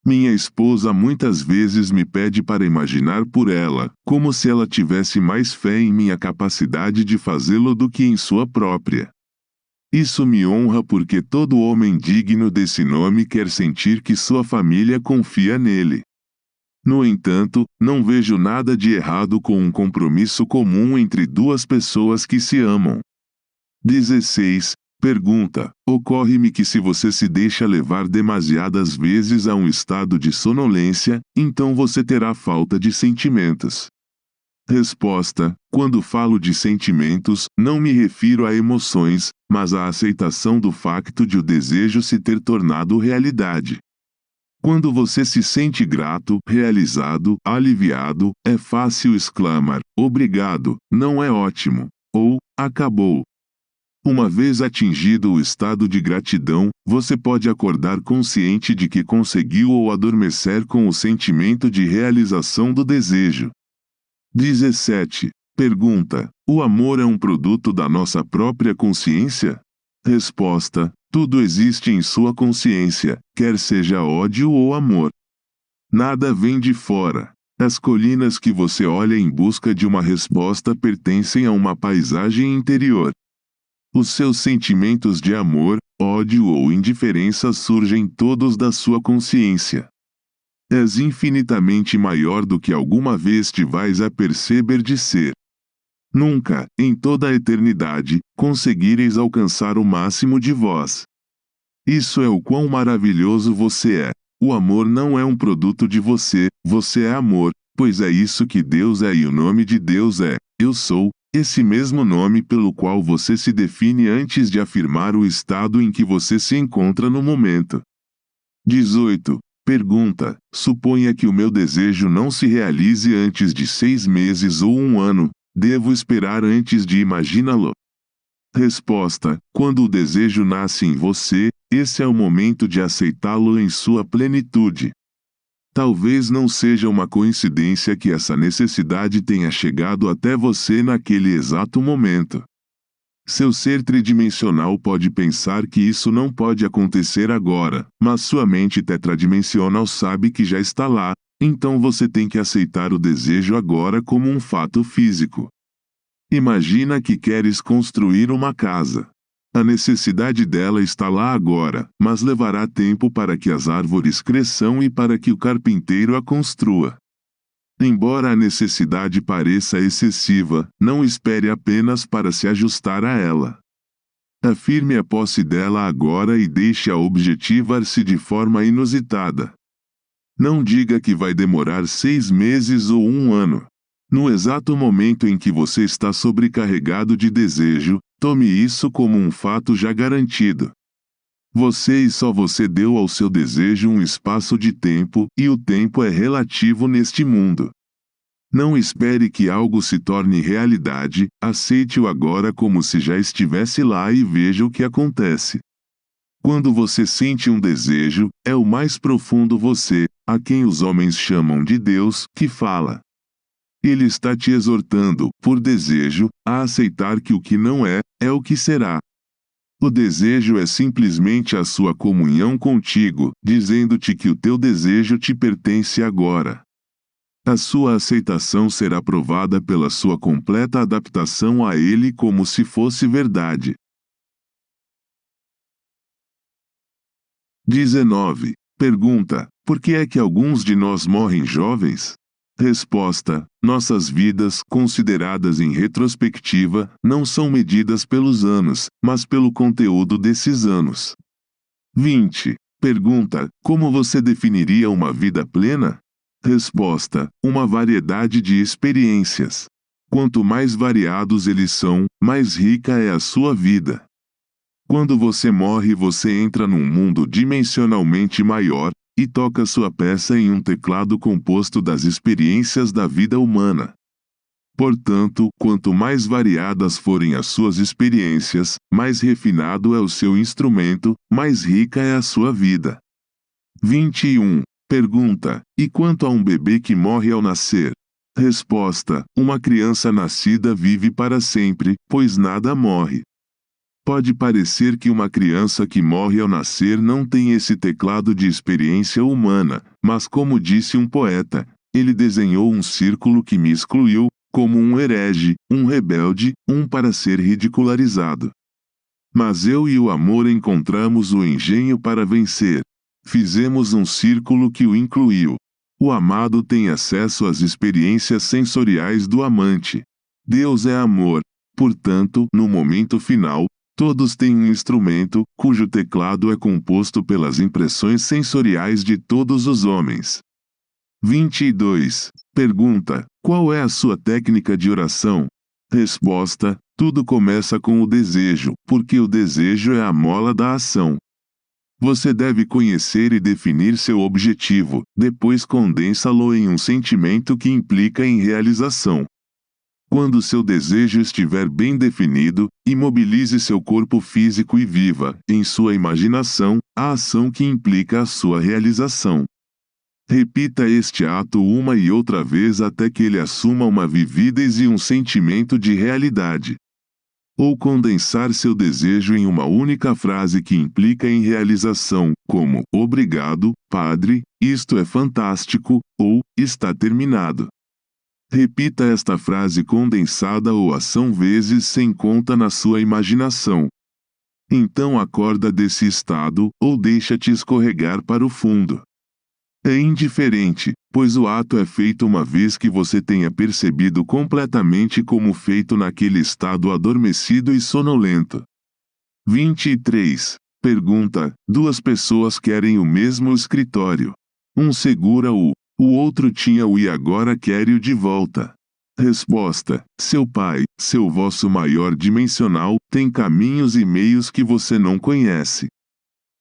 Minha esposa muitas vezes me pede para imaginar por ela, como se ela tivesse mais fé em minha capacidade de fazê-lo do que em sua própria. Isso me honra porque todo homem digno desse nome quer sentir que sua família confia nele. No entanto, não vejo nada de errado com um compromisso comum entre 2 pessoas que se amam. 16. Pergunta: ocorre-me que se você se deixa levar demasiadas vezes a um estado de sonolência, então você terá falta de sentimentos. Resposta: quando falo de sentimentos, não me refiro a emoções, mas à aceitação do facto de o desejo se ter tornado realidade. Quando você se sente grato, realizado, aliviado, é fácil exclamar: obrigado, não é ótimo, ou acabou. Uma vez atingido o estado de gratidão, você pode acordar consciente de que conseguiu ou adormecer com o sentimento de realização do desejo. 17. Pergunta: o amor é um produto da nossa própria consciência? Resposta: tudo existe em sua consciência, quer seja ódio ou amor. Nada vem de fora. As colinas que você olha em busca de uma resposta pertencem a uma paisagem interior. Os seus sentimentos de amor, ódio ou indiferença surgem todos da sua consciência. És infinitamente maior do que alguma vez te vais a perceber de ser. Nunca, em toda a eternidade, conseguireis alcançar o máximo de vós. Isso é o quão maravilhoso você é. O amor não é um produto de você, você é amor, pois é isso que Deus é e o nome de Deus é: eu sou. Esse mesmo nome pelo qual você se define antes de afirmar o estado em que você se encontra no momento. 18. Pergunta: suponha que o meu desejo não se realize antes de 6 meses ou 1 ano, devo esperar antes de imaginá-lo? Resposta: quando o desejo nasce em você, esse é o momento de aceitá-lo em sua plenitude. Talvez não seja uma coincidência que essa necessidade tenha chegado até você naquele exato momento. Seu ser tridimensional pode pensar que isso não pode acontecer agora, mas sua mente tetradimensional sabe que já está lá, então você tem que aceitar o desejo agora como um fato físico. Imagina que queres construir uma casa. A necessidade dela está lá agora, mas levará tempo para que as árvores cresçam e para que o carpinteiro a construa. Embora a necessidade pareça excessiva, não espere apenas para se ajustar a ela. Afirme a posse dela agora e deixe-a objetivar-se de forma inusitada. Não diga que vai demorar 6 meses ou 1 ano. No exato momento em que você está sobrecarregado de desejo, tome isso como um fato já garantido. Você e só você deu ao seu desejo um espaço de tempo, e o tempo é relativo neste mundo. Não espere que algo se torne realidade, aceite-o agora como se já estivesse lá e veja o que acontece. Quando você sente um desejo, é o mais profundo você, a quem os homens chamam de Deus, que fala. Ele está te exortando, por desejo, a aceitar que o que não é, é o que será. O desejo é simplesmente a sua comunhão contigo, dizendo-te que o teu desejo te pertence agora. A sua aceitação será provada pela sua completa adaptação a ele como se fosse verdade. 19. Pergunta: por que é que alguns de nós morrem jovens? Resposta: nossas vidas, consideradas em retrospectiva, não são medidas pelos anos, mas pelo conteúdo desses anos. 20. Pergunta: como você definiria uma vida plena? Resposta: uma variedade de experiências. Quanto mais variados eles são, mais rica é a sua vida. Quando você morre, você entra num mundo dimensionalmente maior, e toca sua peça em um teclado composto das experiências da vida humana. Portanto, quanto mais variadas forem as suas experiências, mais refinado é o seu instrumento, mais rica é a sua vida. 21. Pergunta: e quanto a um bebê que morre ao nascer? Resposta: uma criança nascida vive para sempre, pois nada morre. Pode parecer que uma criança que morre ao nascer não tem esse teclado de experiência humana, mas como disse um poeta, ele desenhou um círculo que me excluiu, como um herege, um rebelde, um para ser ridicularizado. Mas eu e o amor encontramos o engenho para vencer. Fizemos um círculo que o incluiu. O amado tem acesso às experiências sensoriais do amante. Deus é amor. Portanto, no momento final, todos têm um instrumento, cujo teclado é composto pelas impressões sensoriais de todos os homens. 22. Pergunta: qual é a sua técnica de oração? Resposta: tudo começa com o desejo, porque o desejo é a mola da ação. Você deve conhecer e definir seu objetivo, depois condensa-lo em um sentimento que implica em realização. Quando seu desejo estiver bem definido, imobilize seu corpo físico e viva, em sua imaginação, a ação que implica a sua realização. Repita este ato uma e outra vez até que ele assuma uma vividez e um sentimento de realidade. Ou condensar seu desejo em uma única frase que implica em realização, como: obrigado, Padre, isto é fantástico, ou está terminado. Repita esta frase condensada ou ação vezes sem conta na sua imaginação. Então acorda desse estado, ou deixa-te escorregar para o fundo. É indiferente, pois o ato é feito uma vez que você tenha percebido completamente como feito naquele estado adormecido e sonolento. 23. Pergunta: duas pessoas querem o mesmo escritório. Um segura-o, o outro tinha-o e agora quer-o de volta. Resposta: seu pai, seu vosso maior dimensional, tem caminhos e meios que você não conhece.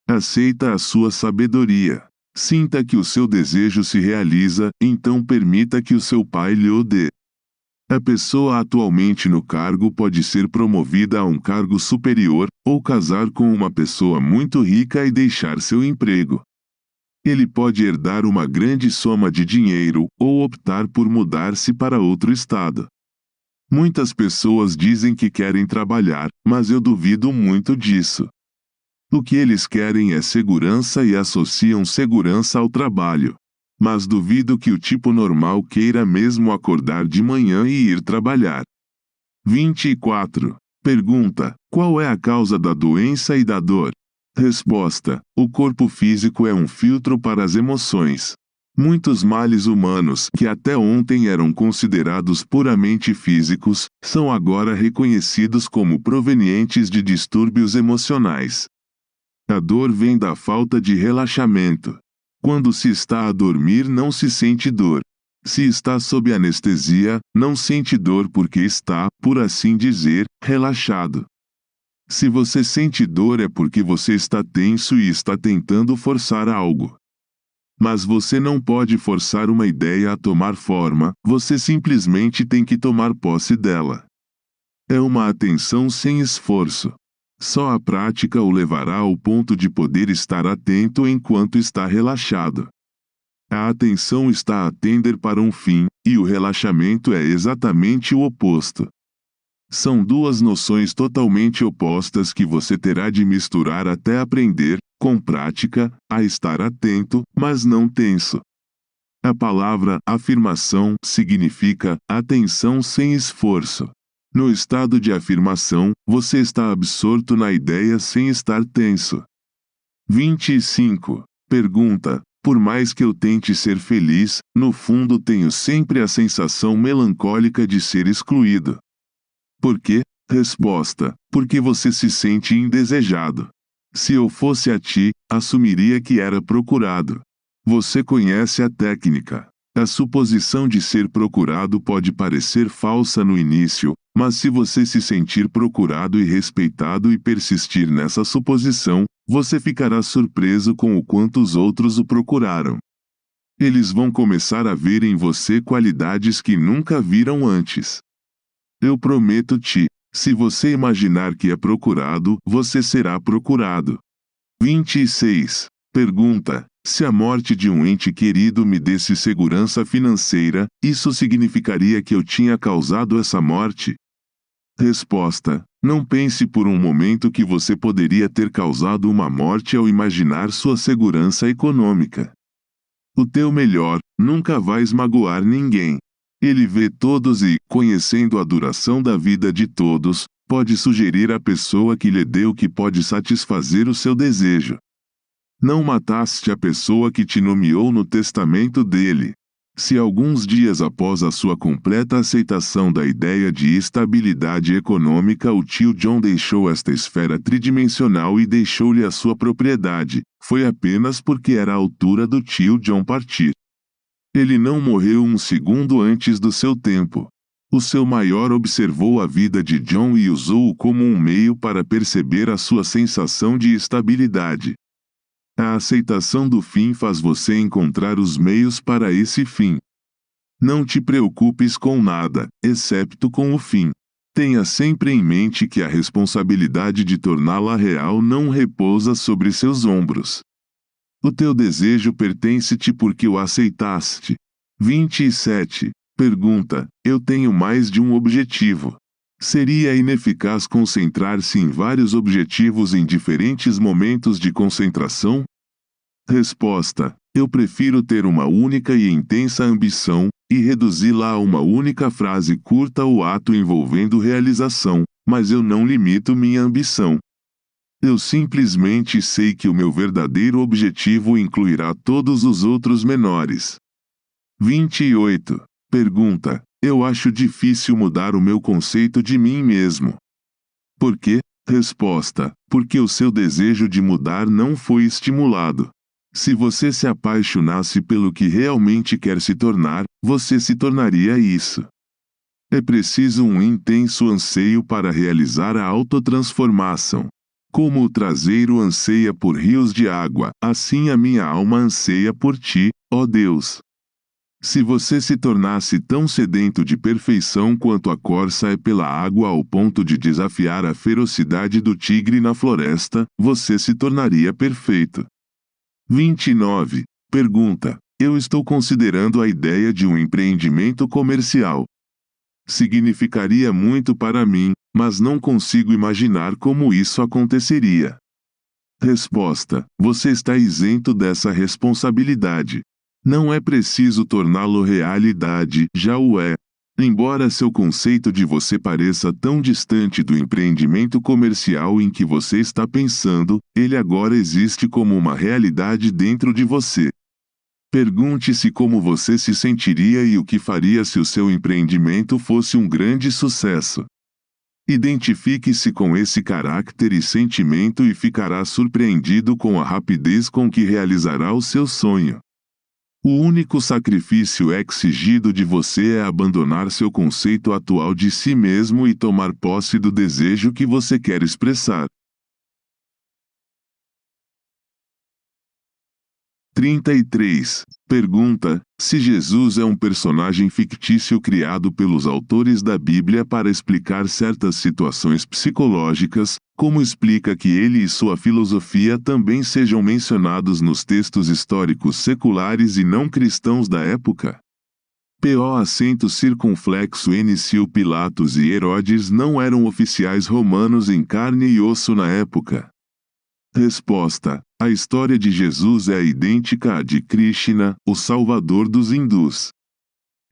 Aceita a sua sabedoria. Sinta que o seu desejo se realiza, então permita que o seu pai lhe o dê. A pessoa atualmente no cargo pode ser promovida a um cargo superior, ou casar com uma pessoa muito rica e deixar seu emprego. Ele pode herdar uma grande soma de dinheiro, ou optar por mudar-se para outro estado. Muitas pessoas dizem que querem trabalhar, mas eu duvido muito disso. O que eles querem é segurança e associam segurança ao trabalho. Mas duvido que o tipo normal queira mesmo acordar de manhã e ir trabalhar. 24. Pergunta: qual é a causa da doença e da dor? Resposta: o corpo físico é um filtro para as emoções. Muitos males humanos, que até ontem eram considerados puramente físicos, são agora reconhecidos como provenientes de distúrbios emocionais. A dor vem da falta de relaxamento. Quando se está a dormir, não se sente dor. Se está sob anestesia, não sente dor porque está, por assim dizer, relaxado. Se você sente dor é porque você está tenso e está tentando forçar algo. Mas você não pode forçar uma ideia a tomar forma, você simplesmente tem que tomar posse dela. É uma atenção sem esforço. Só a prática o levará ao ponto de poder estar atento enquanto está relaxado. A atenção está a tender para um fim, e o relaxamento é exatamente o oposto. São duas noções totalmente opostas que você terá de misturar até aprender, com prática, a estar atento, mas não tenso. A palavra afirmação significa atenção sem esforço. No estado de afirmação, você está absorto na ideia sem estar tenso. 25. Pergunta: por mais que eu tente ser feliz, no fundo tenho sempre a sensação melancólica de ser excluído. Por quê? Resposta: porque você se sente indesejado. Se eu fosse a ti, assumiria que era procurado. Você conhece a técnica. A suposição de ser procurado pode parecer falsa no início, mas se você se sentir procurado e respeitado e persistir nessa suposição, você ficará surpreso com o quanto os outros o procuraram. Eles vão começar a ver em você qualidades que nunca viram antes. Eu prometo-te, se você imaginar que é procurado, você será procurado. 26. Pergunta: se a morte de um ente querido me desse segurança financeira, isso significaria que eu tinha causado essa morte? Resposta: não pense por um momento que você poderia ter causado uma morte ao imaginar sua segurança econômica. O teu melhor nunca vai esmagoar ninguém. Ele vê todos e, conhecendo a duração da vida de todos, pode sugerir à pessoa que lhe deu que pode satisfazer o seu desejo. Não mataste a pessoa que te nomeou no testamento dele. Se alguns dias após a sua completa aceitação da ideia de estabilidade econômica o tio John deixou esta esfera tridimensional e deixou-lhe a sua propriedade, foi apenas porque era a altura do tio John partir. Ele não morreu um segundo antes do seu tempo. O seu maior observou a vida de John e usou-o como um meio para perceber a sua sensação de estabilidade. A aceitação do fim faz você encontrar os meios para esse fim. Não te preocupes com nada, excepto com o fim. Tenha sempre em mente que a responsabilidade de torná-la real não repousa sobre seus ombros. O teu desejo pertence-te porque o aceitaste. 27. Pergunta: eu tenho mais de um objetivo. Seria ineficaz concentrar-se em vários objetivos em diferentes momentos de concentração? Resposta: eu prefiro ter uma única e intensa ambição, e reduzi-la a uma única frase curta ou ato envolvendo realização, mas eu não limito minha ambição. Eu simplesmente sei que o meu verdadeiro objetivo incluirá todos os outros menores. 28. Pergunta: eu acho difícil mudar o meu conceito de mim mesmo. Por quê? Resposta: porque o seu desejo de mudar não foi estimulado. Se você se apaixonasse pelo que realmente quer se tornar, você se tornaria isso. É preciso um intenso anseio para realizar a autotransformação. Como o traseiro anseia por rios de água, assim a minha alma anseia por ti, ó Deus. Se você se tornasse tão sedento de perfeição quanto a corça é pela água ao ponto de desafiar a ferocidade do tigre na floresta, você se tornaria perfeito. 29. Pergunta: eu estou considerando a ideia de um empreendimento comercial. Significaria muito para mim, mas não consigo imaginar como isso aconteceria. Resposta: você está isento dessa responsabilidade. Não é preciso torná-lo realidade, já o é. Embora seu conceito de você pareça tão distante do empreendimento comercial em que você está pensando, ele agora existe como uma realidade dentro de você. Pergunte-se como você se sentiria e o que faria se o seu empreendimento fosse um grande sucesso. Identifique-se com esse caráter e sentimento e ficará surpreendido com a rapidez com que realizará o seu sonho. O único sacrifício exigido de você é abandonar seu conceito atual de si mesmo e tomar posse do desejo que você quer expressar. 33. Pergunta: se Jesus é um personagem fictício criado pelos autores da Bíblia para explicar certas situações psicológicas, como explica que ele e sua filosofia também sejam mencionados nos textos históricos seculares e não cristãos da época? P.O. acento circunflexo Pôncio Pilatos e Herodes não eram oficiais romanos em carne e osso na época. Resposta: a história de Jesus é idêntica à de Krishna, o salvador dos hindus.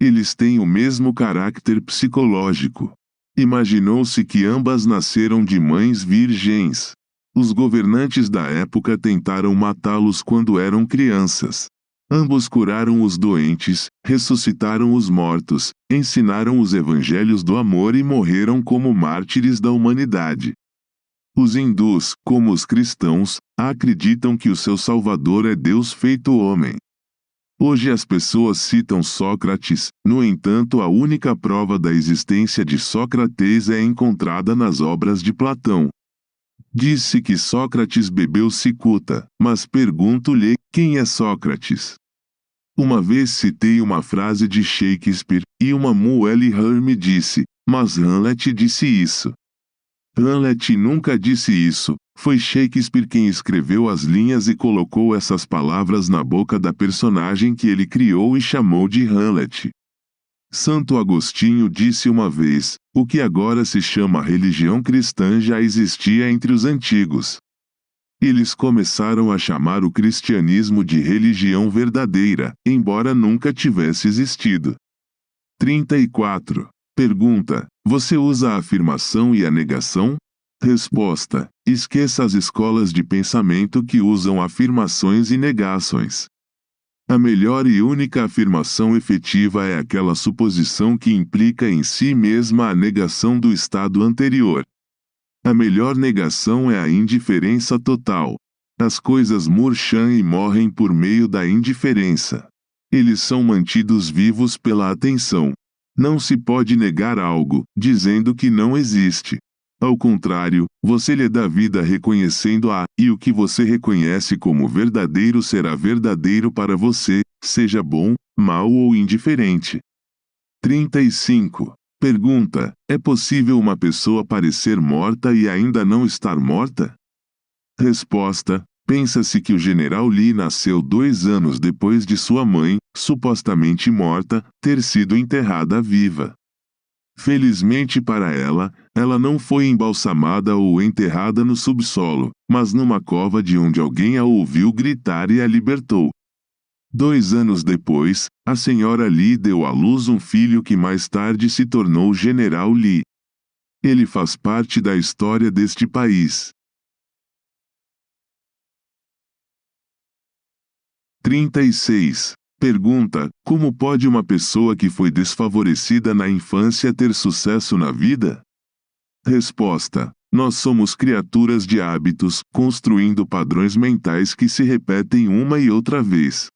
Eles têm o mesmo caráter psicológico. Imaginou-se que ambas nasceram de mães virgens. Os governantes da época tentaram matá-los quando eram crianças. Ambos curaram os doentes, ressuscitaram os mortos, ensinaram os evangelhos do amor e morreram como mártires da humanidade. Os hindus, como os cristãos, acreditam que o seu Salvador é Deus feito homem. Hoje as pessoas citam Sócrates, no entanto a única prova da existência de Sócrates é encontrada nas obras de Platão. Diz-se que Sócrates bebeu cicuta, mas pergunto-lhe, quem é Sócrates? Uma vez citei uma frase de Shakespeare, e uma mulher me disse, mas Hamlet disse isso. Hamlet nunca disse isso, foi Shakespeare quem escreveu as linhas e colocou essas palavras na boca da personagem que ele criou e chamou de Hamlet. Santo Agostinho disse uma vez, o que agora se chama religião cristã já existia entre os antigos. Eles começaram a chamar o cristianismo de religião verdadeira, embora nunca tivesse existido. 34. Pergunta: você usa a afirmação e a negação? Resposta: esqueça as escolas de pensamento que usam afirmações e negações. A melhor e única afirmação efetiva é aquela suposição que implica em si mesma a negação do estado anterior. A melhor negação é a indiferença total. As coisas murcham e morrem por meio da indiferença. Eles são mantidos vivos pela atenção. Não se pode negar algo, dizendo que não existe. Ao contrário, você lhe dá vida reconhecendo-a, e o que você reconhece como verdadeiro será verdadeiro para você, seja bom, mau ou indiferente. 35. Pergunta: é possível uma pessoa parecer morta e ainda não estar morta? Resposta: pensa-se que o general Lee nasceu 2 anos depois de sua mãe, supostamente morta, ter sido enterrada viva. Felizmente para ela, ela não foi embalsamada ou enterrada no subsolo, mas numa cova de onde alguém a ouviu gritar e a libertou. 2 anos depois, a senhora Lee deu à luz um filho que mais tarde se tornou General Lee. Ele faz parte da história deste país. 36. Pergunta: como pode uma pessoa que foi desfavorecida na infância ter sucesso na vida? Resposta: nós somos criaturas de hábitos, construindo padrões mentais que se repetem uma e outra vez.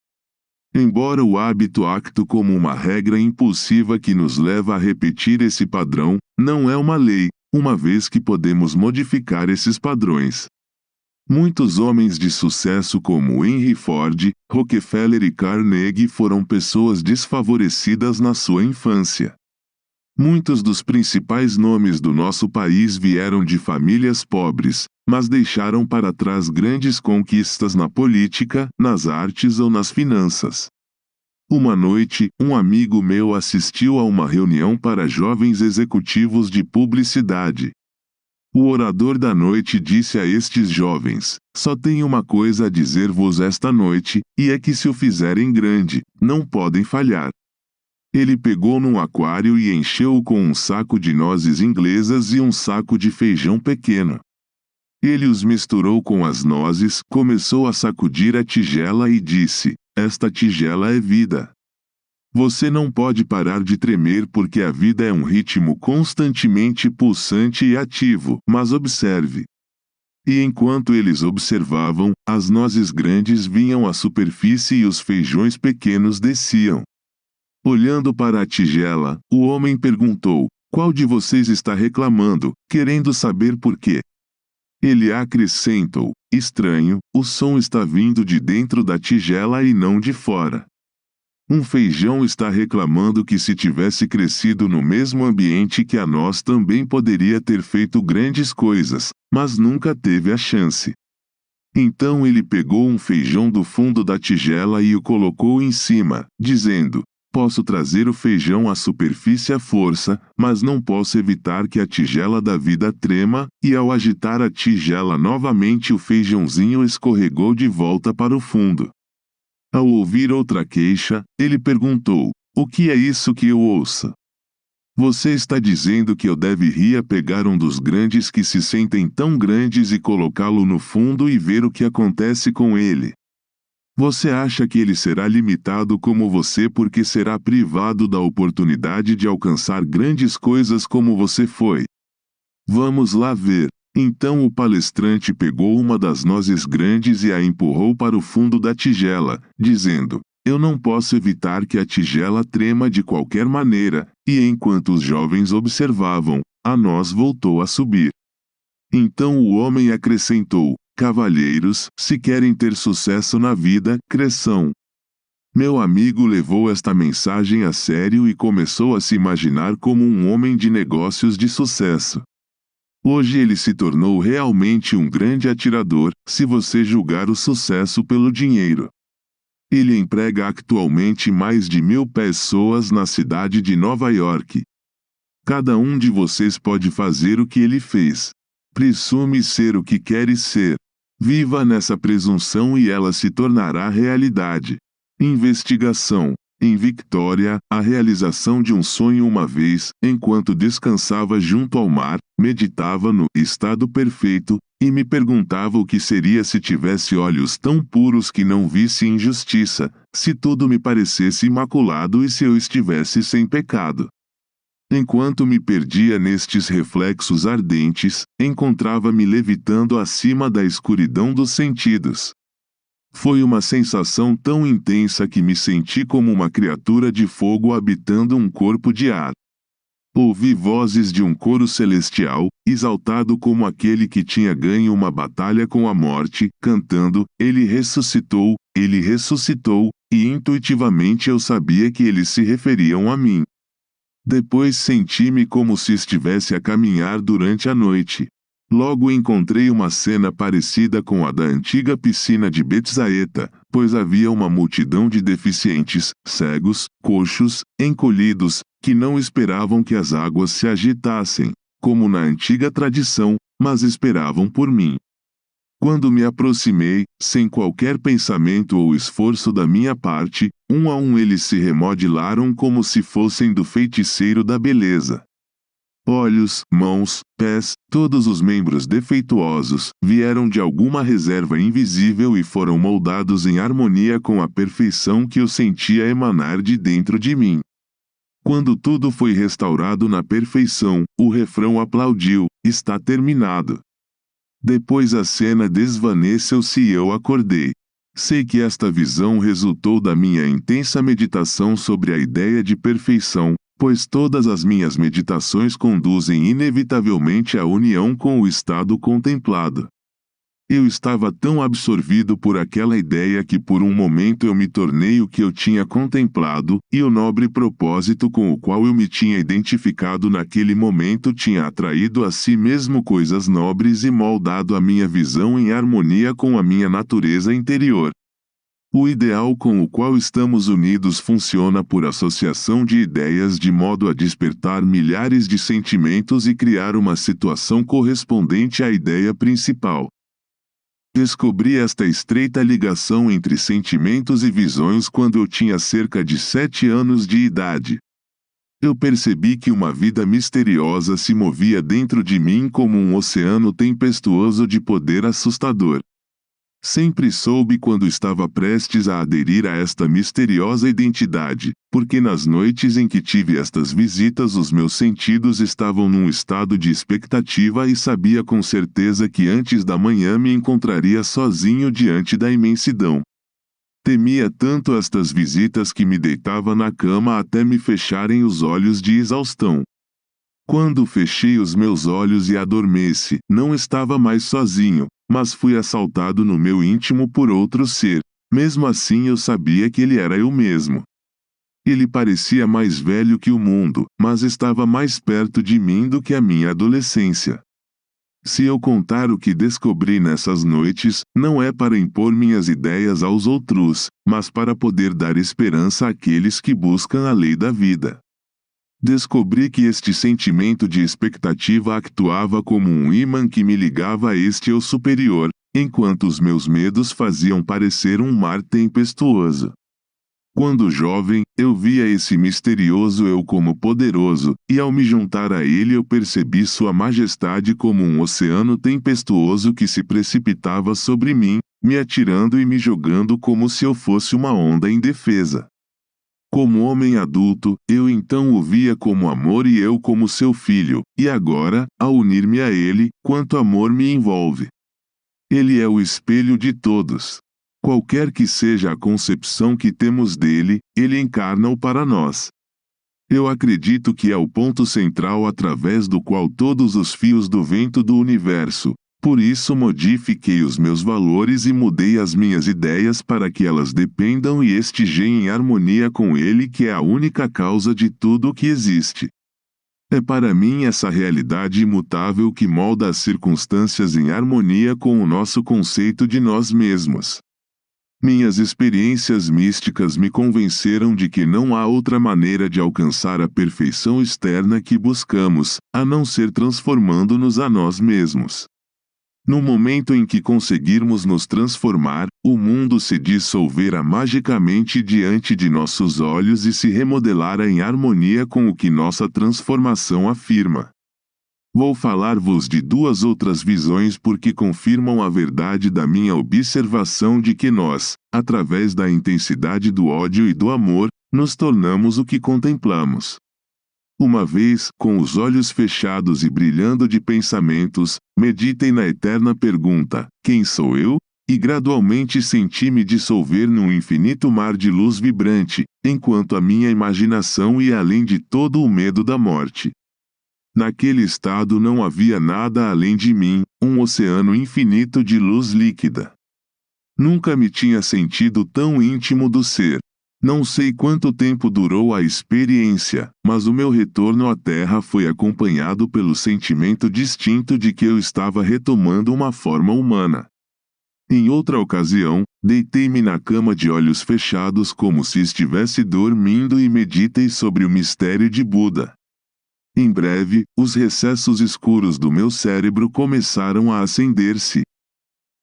Embora o hábito acte como uma regra impulsiva que nos leva a repetir esse padrão, não é uma lei, uma vez que podemos modificar esses padrões. Muitos homens de sucesso como Henry Ford, Rockefeller e Carnegie foram pessoas desfavorecidas na sua infância. Muitos dos principais nomes do nosso país vieram de famílias pobres, mas deixaram para trás grandes conquistas na política, nas artes ou nas finanças. Uma noite, um amigo meu assistiu a uma reunião para jovens executivos de publicidade. O orador da noite disse a estes jovens: só tenho uma coisa a dizer-vos esta noite, e é que se o fizerem grande, não podem falhar. Ele pegou num aquário e encheu-o com um saco de nozes inglesas e um saco de feijão pequeno. Ele os misturou com as nozes, começou a sacudir a tigela e disse: esta tigela é vida. Você não pode parar de tremer porque a vida é um ritmo constantemente pulsante e ativo, mas observe. E enquanto eles observavam, as nozes grandes vinham à superfície e os feijões pequenos desciam. Olhando para a tigela, o homem perguntou: qual de vocês está reclamando, querendo saber por quê? Ele acrescentou: estranho, o som está vindo de dentro da tigela e não de fora. Um feijão está reclamando que se tivesse crescido no mesmo ambiente que a noz também poderia ter feito grandes coisas, mas nunca teve a chance. Então ele pegou um feijão do fundo da tigela e o colocou em cima, dizendo: posso trazer o feijão à superfície à força, mas não posso evitar que a tigela da vida trema, e ao agitar a tigela novamente o feijãozinho escorregou de volta para o fundo. Ao ouvir outra queixa, ele perguntou: o que é isso que eu ouço? Você está dizendo que eu deveria pegar um dos grandes que se sentem tão grandes e colocá-lo no fundo e ver o que acontece com ele. Você acha que ele será limitado como você porque será privado da oportunidade de alcançar grandes coisas como você foi? Vamos lá ver. Então o palestrante pegou uma das nozes grandes e a empurrou para o fundo da tigela, dizendo: eu não posso evitar que a tigela trema de qualquer maneira, e enquanto os jovens observavam, a noz voltou a subir. Então o homem acrescentou: cavalheiros, se querem ter sucesso na vida, cresçam. Meu amigo levou esta mensagem a sério e começou a se imaginar como um homem de negócios de sucesso. Hoje ele se tornou realmente um grande atirador, se você julgar o sucesso pelo dinheiro. Ele emprega atualmente mais de 1.000 pessoas na cidade de Nova York. Cada um de vocês pode fazer o que ele fez. Presume ser o que queres ser. Viva nessa presunção e ela se tornará realidade. Investigação. Em Victoria, a realização de um sonho uma vez, enquanto descansava junto ao mar, meditava no estado perfeito, e me perguntava o que seria se tivesse olhos tão puros que não visse injustiça, se tudo me parecesse imaculado e se eu estivesse sem pecado. Enquanto me perdia nestes reflexos ardentes, encontrava-me levitando acima da escuridão dos sentidos. Foi uma sensação tão intensa que me senti como uma criatura de fogo habitando um corpo de ar. Ouvi vozes de um coro celestial, exaltado como aquele que tinha ganho uma batalha com a morte, cantando: ele ressuscitou, e intuitivamente eu sabia que eles se referiam a mim. Depois senti-me como se estivesse a caminhar durante a noite. Logo encontrei uma cena parecida com a da antiga piscina de Betsaida, pois havia uma multidão de deficientes, cegos, coxos, encolhidos, que não esperavam que as águas se agitassem, como na antiga tradição, mas esperavam por mim. Quando me aproximei, sem qualquer pensamento ou esforço da minha parte, um a um eles se remodelaram como se fossem do feiticeiro da beleza. Olhos, mãos, pés, todos os membros defeituosos, vieram de alguma reserva invisível e foram moldados em harmonia com a perfeição que eu sentia emanar de dentro de mim. Quando tudo foi restaurado na perfeição, o refrão aplaudiu: está terminado. Depois a cena desvaneceu-se e eu acordei. Sei que esta visão resultou da minha intensa meditação sobre a ideia de perfeição, pois todas as minhas meditações conduzem inevitavelmente à união com o estado contemplado. Eu estava tão absorvido por aquela ideia que por um momento eu me tornei o que eu tinha contemplado, e o nobre propósito com o qual eu me tinha identificado naquele momento tinha atraído a si mesmo coisas nobres e moldado a minha visão em harmonia com a minha natureza interior. O ideal com o qual estamos unidos funciona por associação de ideias de modo a despertar milhares de sentimentos e criar uma situação correspondente à ideia principal. Descobri esta estreita ligação entre sentimentos e visões quando eu tinha cerca de 7 anos de idade. Eu percebi que uma vida misteriosa se movia dentro de mim como um oceano tempestuoso de poder assustador. Sempre soube quando estava prestes a aderir a esta misteriosa identidade, porque nas noites em que tive estas visitas os meus sentidos estavam num estado de expectativa e sabia com certeza que antes da manhã me encontraria sozinho diante da imensidão. Temia tanto estas visitas que me deitava na cama até me fecharem os olhos de exaustão. Quando fechei os meus olhos e adormeci, não estava mais sozinho, mas fui assaltado no meu íntimo por outro ser. Mesmo assim eu sabia que ele era eu mesmo. Ele parecia mais velho que o mundo, mas estava mais perto de mim do que a minha adolescência. Se eu contar o que descobri nessas noites, não é para impor minhas ideias aos outros, mas para poder dar esperança àqueles que buscam a lei da vida. Descobri que este sentimento de expectativa actuava como um ímã que me ligava a este eu superior, enquanto os meus medos faziam parecer um mar tempestuoso. Quando jovem, eu via esse misterioso eu como poderoso, e ao me juntar a ele eu percebi sua majestade como um oceano tempestuoso que se precipitava sobre mim, me atirando e me jogando como se eu fosse uma onda indefesa. Como homem adulto, eu então o via como amor e eu como seu filho, e agora, ao unir-me a ele, quanto amor me envolve. Ele é o espelho de todos. Qualquer que seja a concepção que temos dele, ele encarna-o para nós. Eu acredito que é o ponto central através do qual todos os fios do vento do universo. Por isso modifiquei os meus valores e mudei as minhas ideias para que elas dependam e estejam em harmonia com ele, que é a única causa de tudo o que existe. É para mim essa realidade imutável que molda as circunstâncias em harmonia com o nosso conceito de nós mesmos. Minhas experiências místicas me convenceram de que não há outra maneira de alcançar a perfeição externa que buscamos, a não ser transformando-nos a nós mesmos. No momento em que conseguirmos nos transformar, o mundo se dissolverá magicamente diante de nossos olhos e se remodelará em harmonia com o que nossa transformação afirma. Vou falar-vos de 2 outras visões porque confirmam a verdade da minha observação de que nós, através da intensidade do ódio e do amor, nos tornamos o que contemplamos. Uma vez, com os olhos fechados e brilhando de pensamentos, meditem na eterna pergunta: quem sou eu? E gradualmente senti-me dissolver num infinito mar de luz vibrante, enquanto a minha imaginação ia além de todo o medo da morte. Naquele estado não havia nada além de mim, um oceano infinito de luz líquida. Nunca me tinha sentido tão íntimo do ser. Não sei quanto tempo durou a experiência, mas o meu retorno à Terra foi acompanhado pelo sentimento distinto de que eu estava retomando uma forma humana. Em outra ocasião, deitei-me na cama de olhos fechados como se estivesse dormindo e meditei sobre o mistério de Buda. Em breve, os recessos escuros do meu cérebro começaram a acender-se.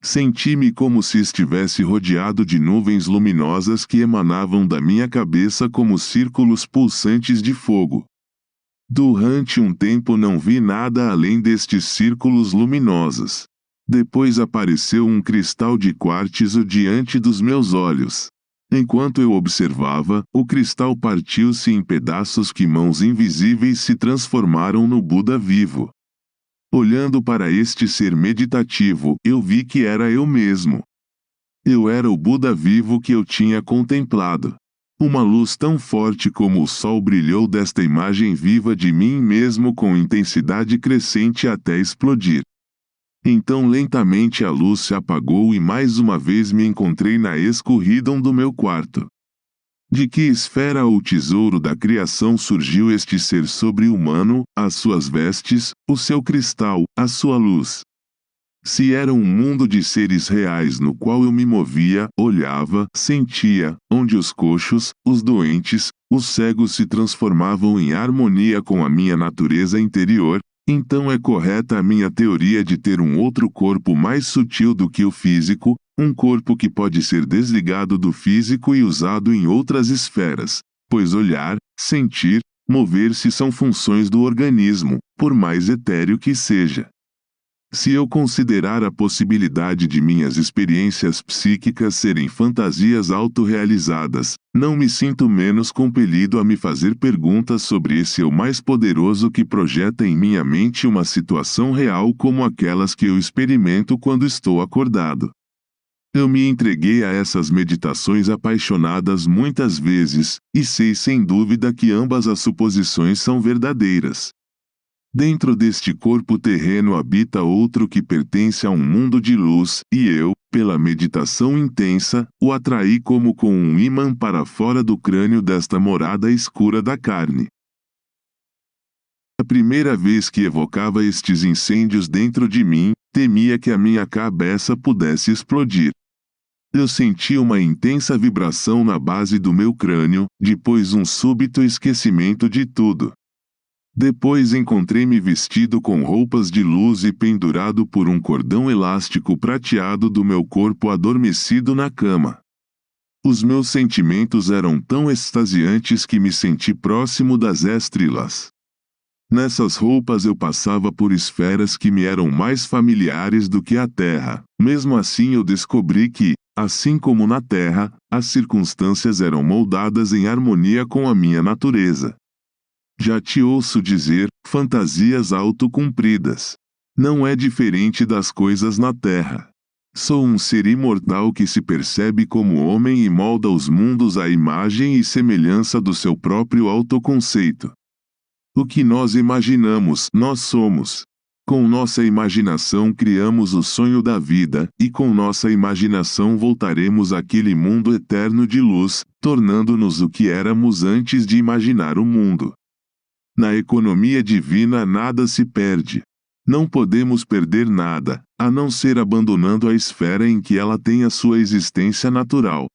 Senti-me como se estivesse rodeado de nuvens luminosas que emanavam da minha cabeça como círculos pulsantes de fogo. Durante um tempo não vi nada além destes círculos luminosos. Depois apareceu um cristal de quartzo diante dos meus olhos. Enquanto eu observava, o cristal partiu-se em pedaços que mãos invisíveis se transformaram no Buda vivo. Olhando para este ser meditativo, eu vi que era eu mesmo. Eu era o Buda vivo que eu tinha contemplado. Uma luz tão forte como o sol brilhou desta imagem viva de mim mesmo com intensidade crescente até explodir. Então lentamente a luz se apagou e mais uma vez me encontrei na escuridão do meu quarto. De que esfera ou tesouro da criação surgiu este ser sobre-humano, as suas vestes, o seu cristal, a sua luz? Se era um mundo de seres reais no qual eu me movia, olhava, sentia, onde os coxos, os doentes, os cegos se transformavam em harmonia com a minha natureza interior, então é correta a minha teoria de ter um outro corpo mais sutil do que o físico, um corpo que pode ser desligado do físico e usado em outras esferas, pois olhar, sentir, mover-se são funções do organismo, por mais etéreo que seja. Se eu considerar a possibilidade de minhas experiências psíquicas serem fantasias autorrealizadas, não me sinto menos compelido a me fazer perguntas sobre esse eu mais poderoso que projeta em minha mente uma situação real como aquelas que eu experimento quando estou acordado. Eu me entreguei a essas meditações apaixonadas muitas vezes, e sei sem dúvida que ambas as suposições são verdadeiras. Dentro deste corpo terreno habita outro que pertence a um mundo de luz, e eu, pela meditação intensa, o atraí como com um ímã para fora do crânio desta morada escura da carne. A primeira vez que evocava estes incêndios dentro de mim, temia que a minha cabeça pudesse explodir. Eu senti uma intensa vibração na base do meu crânio, depois um súbito esquecimento de tudo. Depois encontrei-me vestido com roupas de luz e pendurado por um cordão elástico prateado do meu corpo adormecido na cama. Os meus sentimentos eram tão extasiantes que me senti próximo das estrelas. Nessas roupas eu passava por esferas que me eram mais familiares do que a Terra. Mesmo assim eu descobri que, assim como na Terra, as circunstâncias eram moldadas em harmonia com a minha natureza. Já te ouço dizer, fantasias autocumpridas. Não é diferente das coisas na Terra. Sou um ser imortal que se percebe como homem e molda os mundos à imagem e semelhança do seu próprio autoconceito. O que nós imaginamos, nós somos. Com nossa imaginação criamos o sonho da vida, e com nossa imaginação voltaremos àquele mundo eterno de luz, tornando-nos o que éramos antes de imaginar o mundo. Na economia divina nada se perde. Não podemos perder nada, a não ser abandonando a esfera em que ela tem a sua existência natural.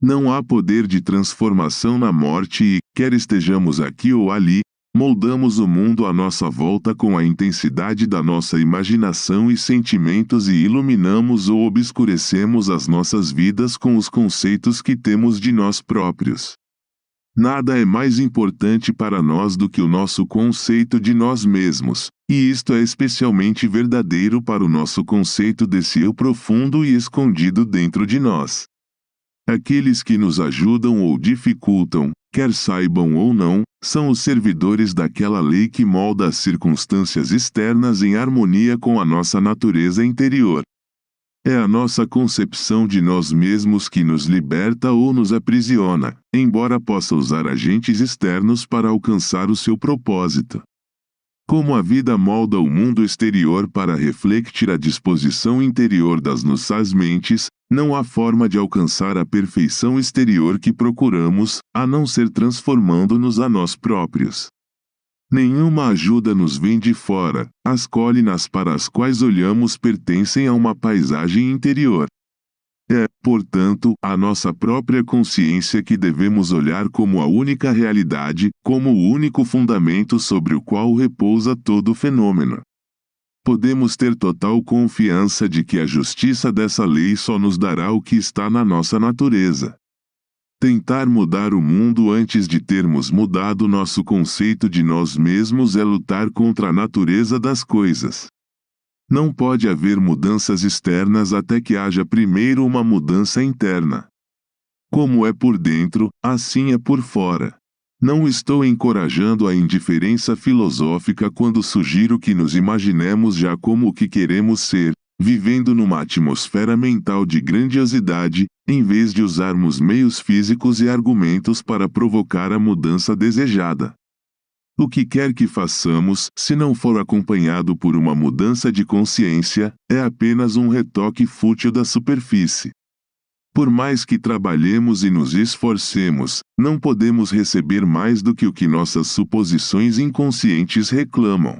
Não há poder de transformação na morte e, quer estejamos aqui ou ali, moldamos o mundo à nossa volta com a intensidade da nossa imaginação e sentimentos e iluminamos ou obscurecemos as nossas vidas com os conceitos que temos de nós próprios. Nada é mais importante para nós do que o nosso conceito de nós mesmos, e isto é especialmente verdadeiro para o nosso conceito desse eu profundo e escondido dentro de nós. Aqueles que nos ajudam ou dificultam, quer saibam ou não, são os servidores daquela lei que molda as circunstâncias externas em harmonia com a nossa natureza interior. É a nossa concepção de nós mesmos que nos liberta ou nos aprisiona, embora possa usar agentes externos para alcançar o seu propósito. Como a vida molda o mundo exterior para refletir a disposição interior das nossas mentes, não há forma de alcançar a perfeição exterior que procuramos, a não ser transformando-nos a nós próprios. Nenhuma ajuda nos vem de fora, as colinas para as quais olhamos pertencem a uma paisagem interior. É, portanto, a nossa própria consciência que devemos olhar como a única realidade, como o único fundamento sobre o qual repousa todo o fenômeno. Podemos ter total confiança de que a justiça dessa lei só nos dará o que está na nossa natureza. Tentar mudar o mundo antes de termos mudado nosso conceito de nós mesmos é lutar contra a natureza das coisas. Não pode haver mudanças externas até que haja primeiro uma mudança interna. Como é por dentro, assim é por fora. Não estou encorajando a indiferença filosófica quando sugiro que nos imaginemos já como o que queremos ser, vivendo numa atmosfera mental de grandiosidade, em vez de usarmos meios físicos e argumentos para provocar a mudança desejada. O que quer que façamos, se não for acompanhado por uma mudança de consciência, é apenas um retoque fútil da superfície. Por mais que trabalhemos e nos esforcemos, não podemos receber mais do que o que nossas suposições inconscientes reclamam.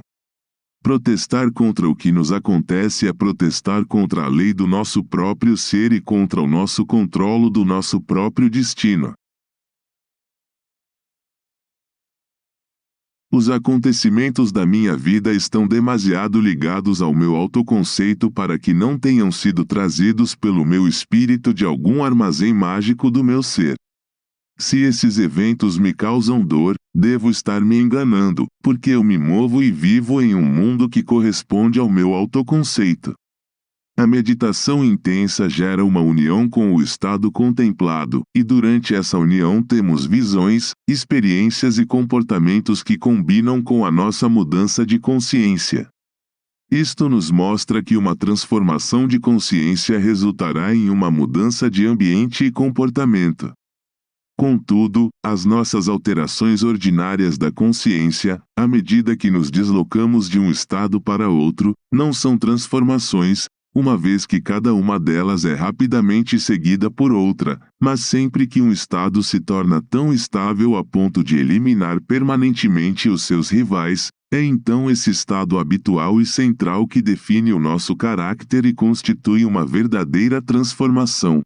Protestar contra o que nos acontece é protestar contra a lei do nosso próprio ser e contra o nosso controle do nosso próprio destino. Os acontecimentos da minha vida estão demasiado ligados ao meu autoconceito para que não tenham sido trazidos pelo meu espírito de algum armazém mágico do meu ser. Se esses eventos me causam dor, devo estar me enganando, porque eu me movo e vivo em um mundo que corresponde ao meu autoconceito. A meditação intensa gera uma união com o estado contemplado, e durante essa união temos visões, experiências e comportamentos que combinam com a nossa mudança de consciência. Isto nos mostra que uma transformação de consciência resultará em uma mudança de ambiente e comportamento. Contudo, as nossas alterações ordinárias da consciência, à medida que nos deslocamos de um estado para outro, não são transformações, uma vez que cada uma delas é rapidamente seguida por outra, mas sempre que um estado se torna tão estável a ponto de eliminar permanentemente os seus rivais, é então esse estado habitual e central que define o nosso caráter e constitui uma verdadeira transformação.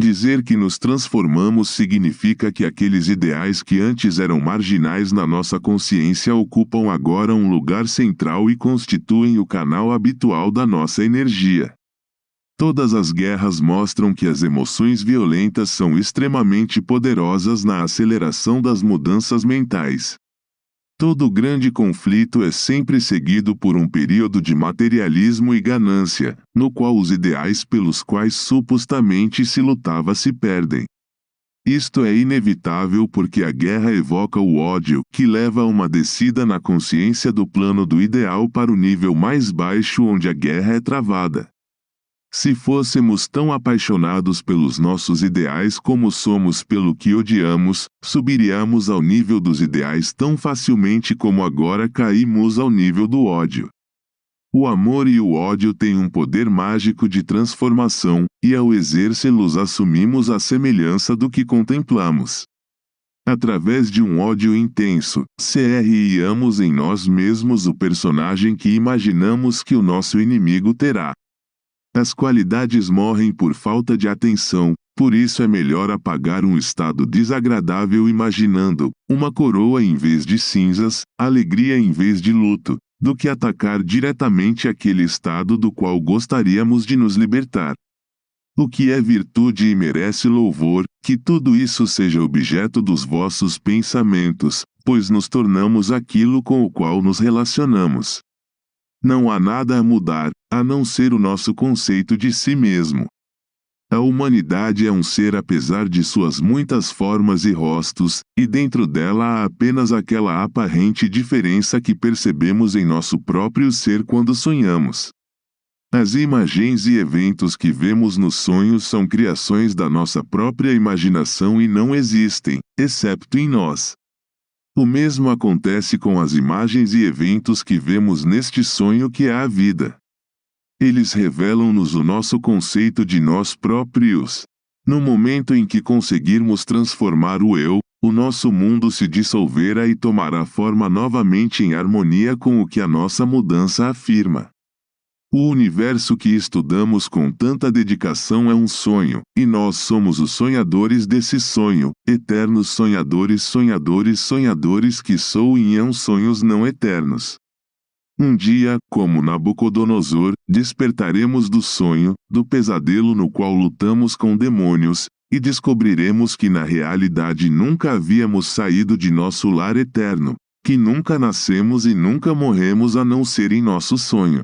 Dizer que nos transformamos significa que aqueles ideais que antes eram marginais na nossa consciência ocupam agora um lugar central e constituem o canal habitual da nossa energia. Todas as guerras mostram que as emoções violentas são extremamente poderosas na aceleração das mudanças mentais. Todo grande conflito é sempre seguido por um período de materialismo e ganância, no qual os ideais pelos quais supostamente se lutava se perdem. Isto é inevitável porque a guerra evoca o ódio, que leva a uma descida na consciência do plano do ideal para o nível mais baixo onde a guerra é travada. Se fôssemos tão apaixonados pelos nossos ideais como somos pelo que odiamos, subiríamos ao nível dos ideais tão facilmente como agora caímos ao nível do ódio. O amor e o ódio têm um poder mágico de transformação, e ao exercê-los assumimos a semelhança do que contemplamos. Através de um ódio intenso, criamos em nós mesmos o personagem que imaginamos que o nosso inimigo terá. As qualidades morrem por falta de atenção, por isso é melhor apagar um estado desagradável imaginando uma coroa em vez de cinzas, alegria em vez de luto, do que atacar diretamente aquele estado do qual gostaríamos de nos libertar. O que é virtude e merece louvor, que tudo isso seja objeto dos vossos pensamentos, pois nos tornamos aquilo com o qual nos relacionamos. Não há nada a mudar, a não ser o nosso conceito de si mesmo. A humanidade é um ser apesar de suas muitas formas e rostos, e dentro dela há apenas aquela aparente diferença que percebemos em nosso próprio ser quando sonhamos. As imagens e eventos que vemos nos sonhos são criações da nossa própria imaginação e não existem, exceto em nós. O mesmo acontece com as imagens e eventos que vemos neste sonho que é a vida. Eles revelam-nos o nosso conceito de nós próprios. No momento em que conseguirmos transformar o eu, o nosso mundo se dissolverá e tomará forma novamente em harmonia com o que a nossa mudança afirma. O universo que estudamos com tanta dedicação é um sonho, e nós somos os sonhadores desse sonho, eternos sonhadores sonhadores sonhadores que sonham sonhos não eternos. Um dia, como Nabucodonosor, despertaremos do sonho, do pesadelo no qual lutamos com demônios, e descobriremos que na realidade nunca havíamos saído de nosso lar eterno, que nunca nascemos e nunca morremos a não ser em nosso sonho.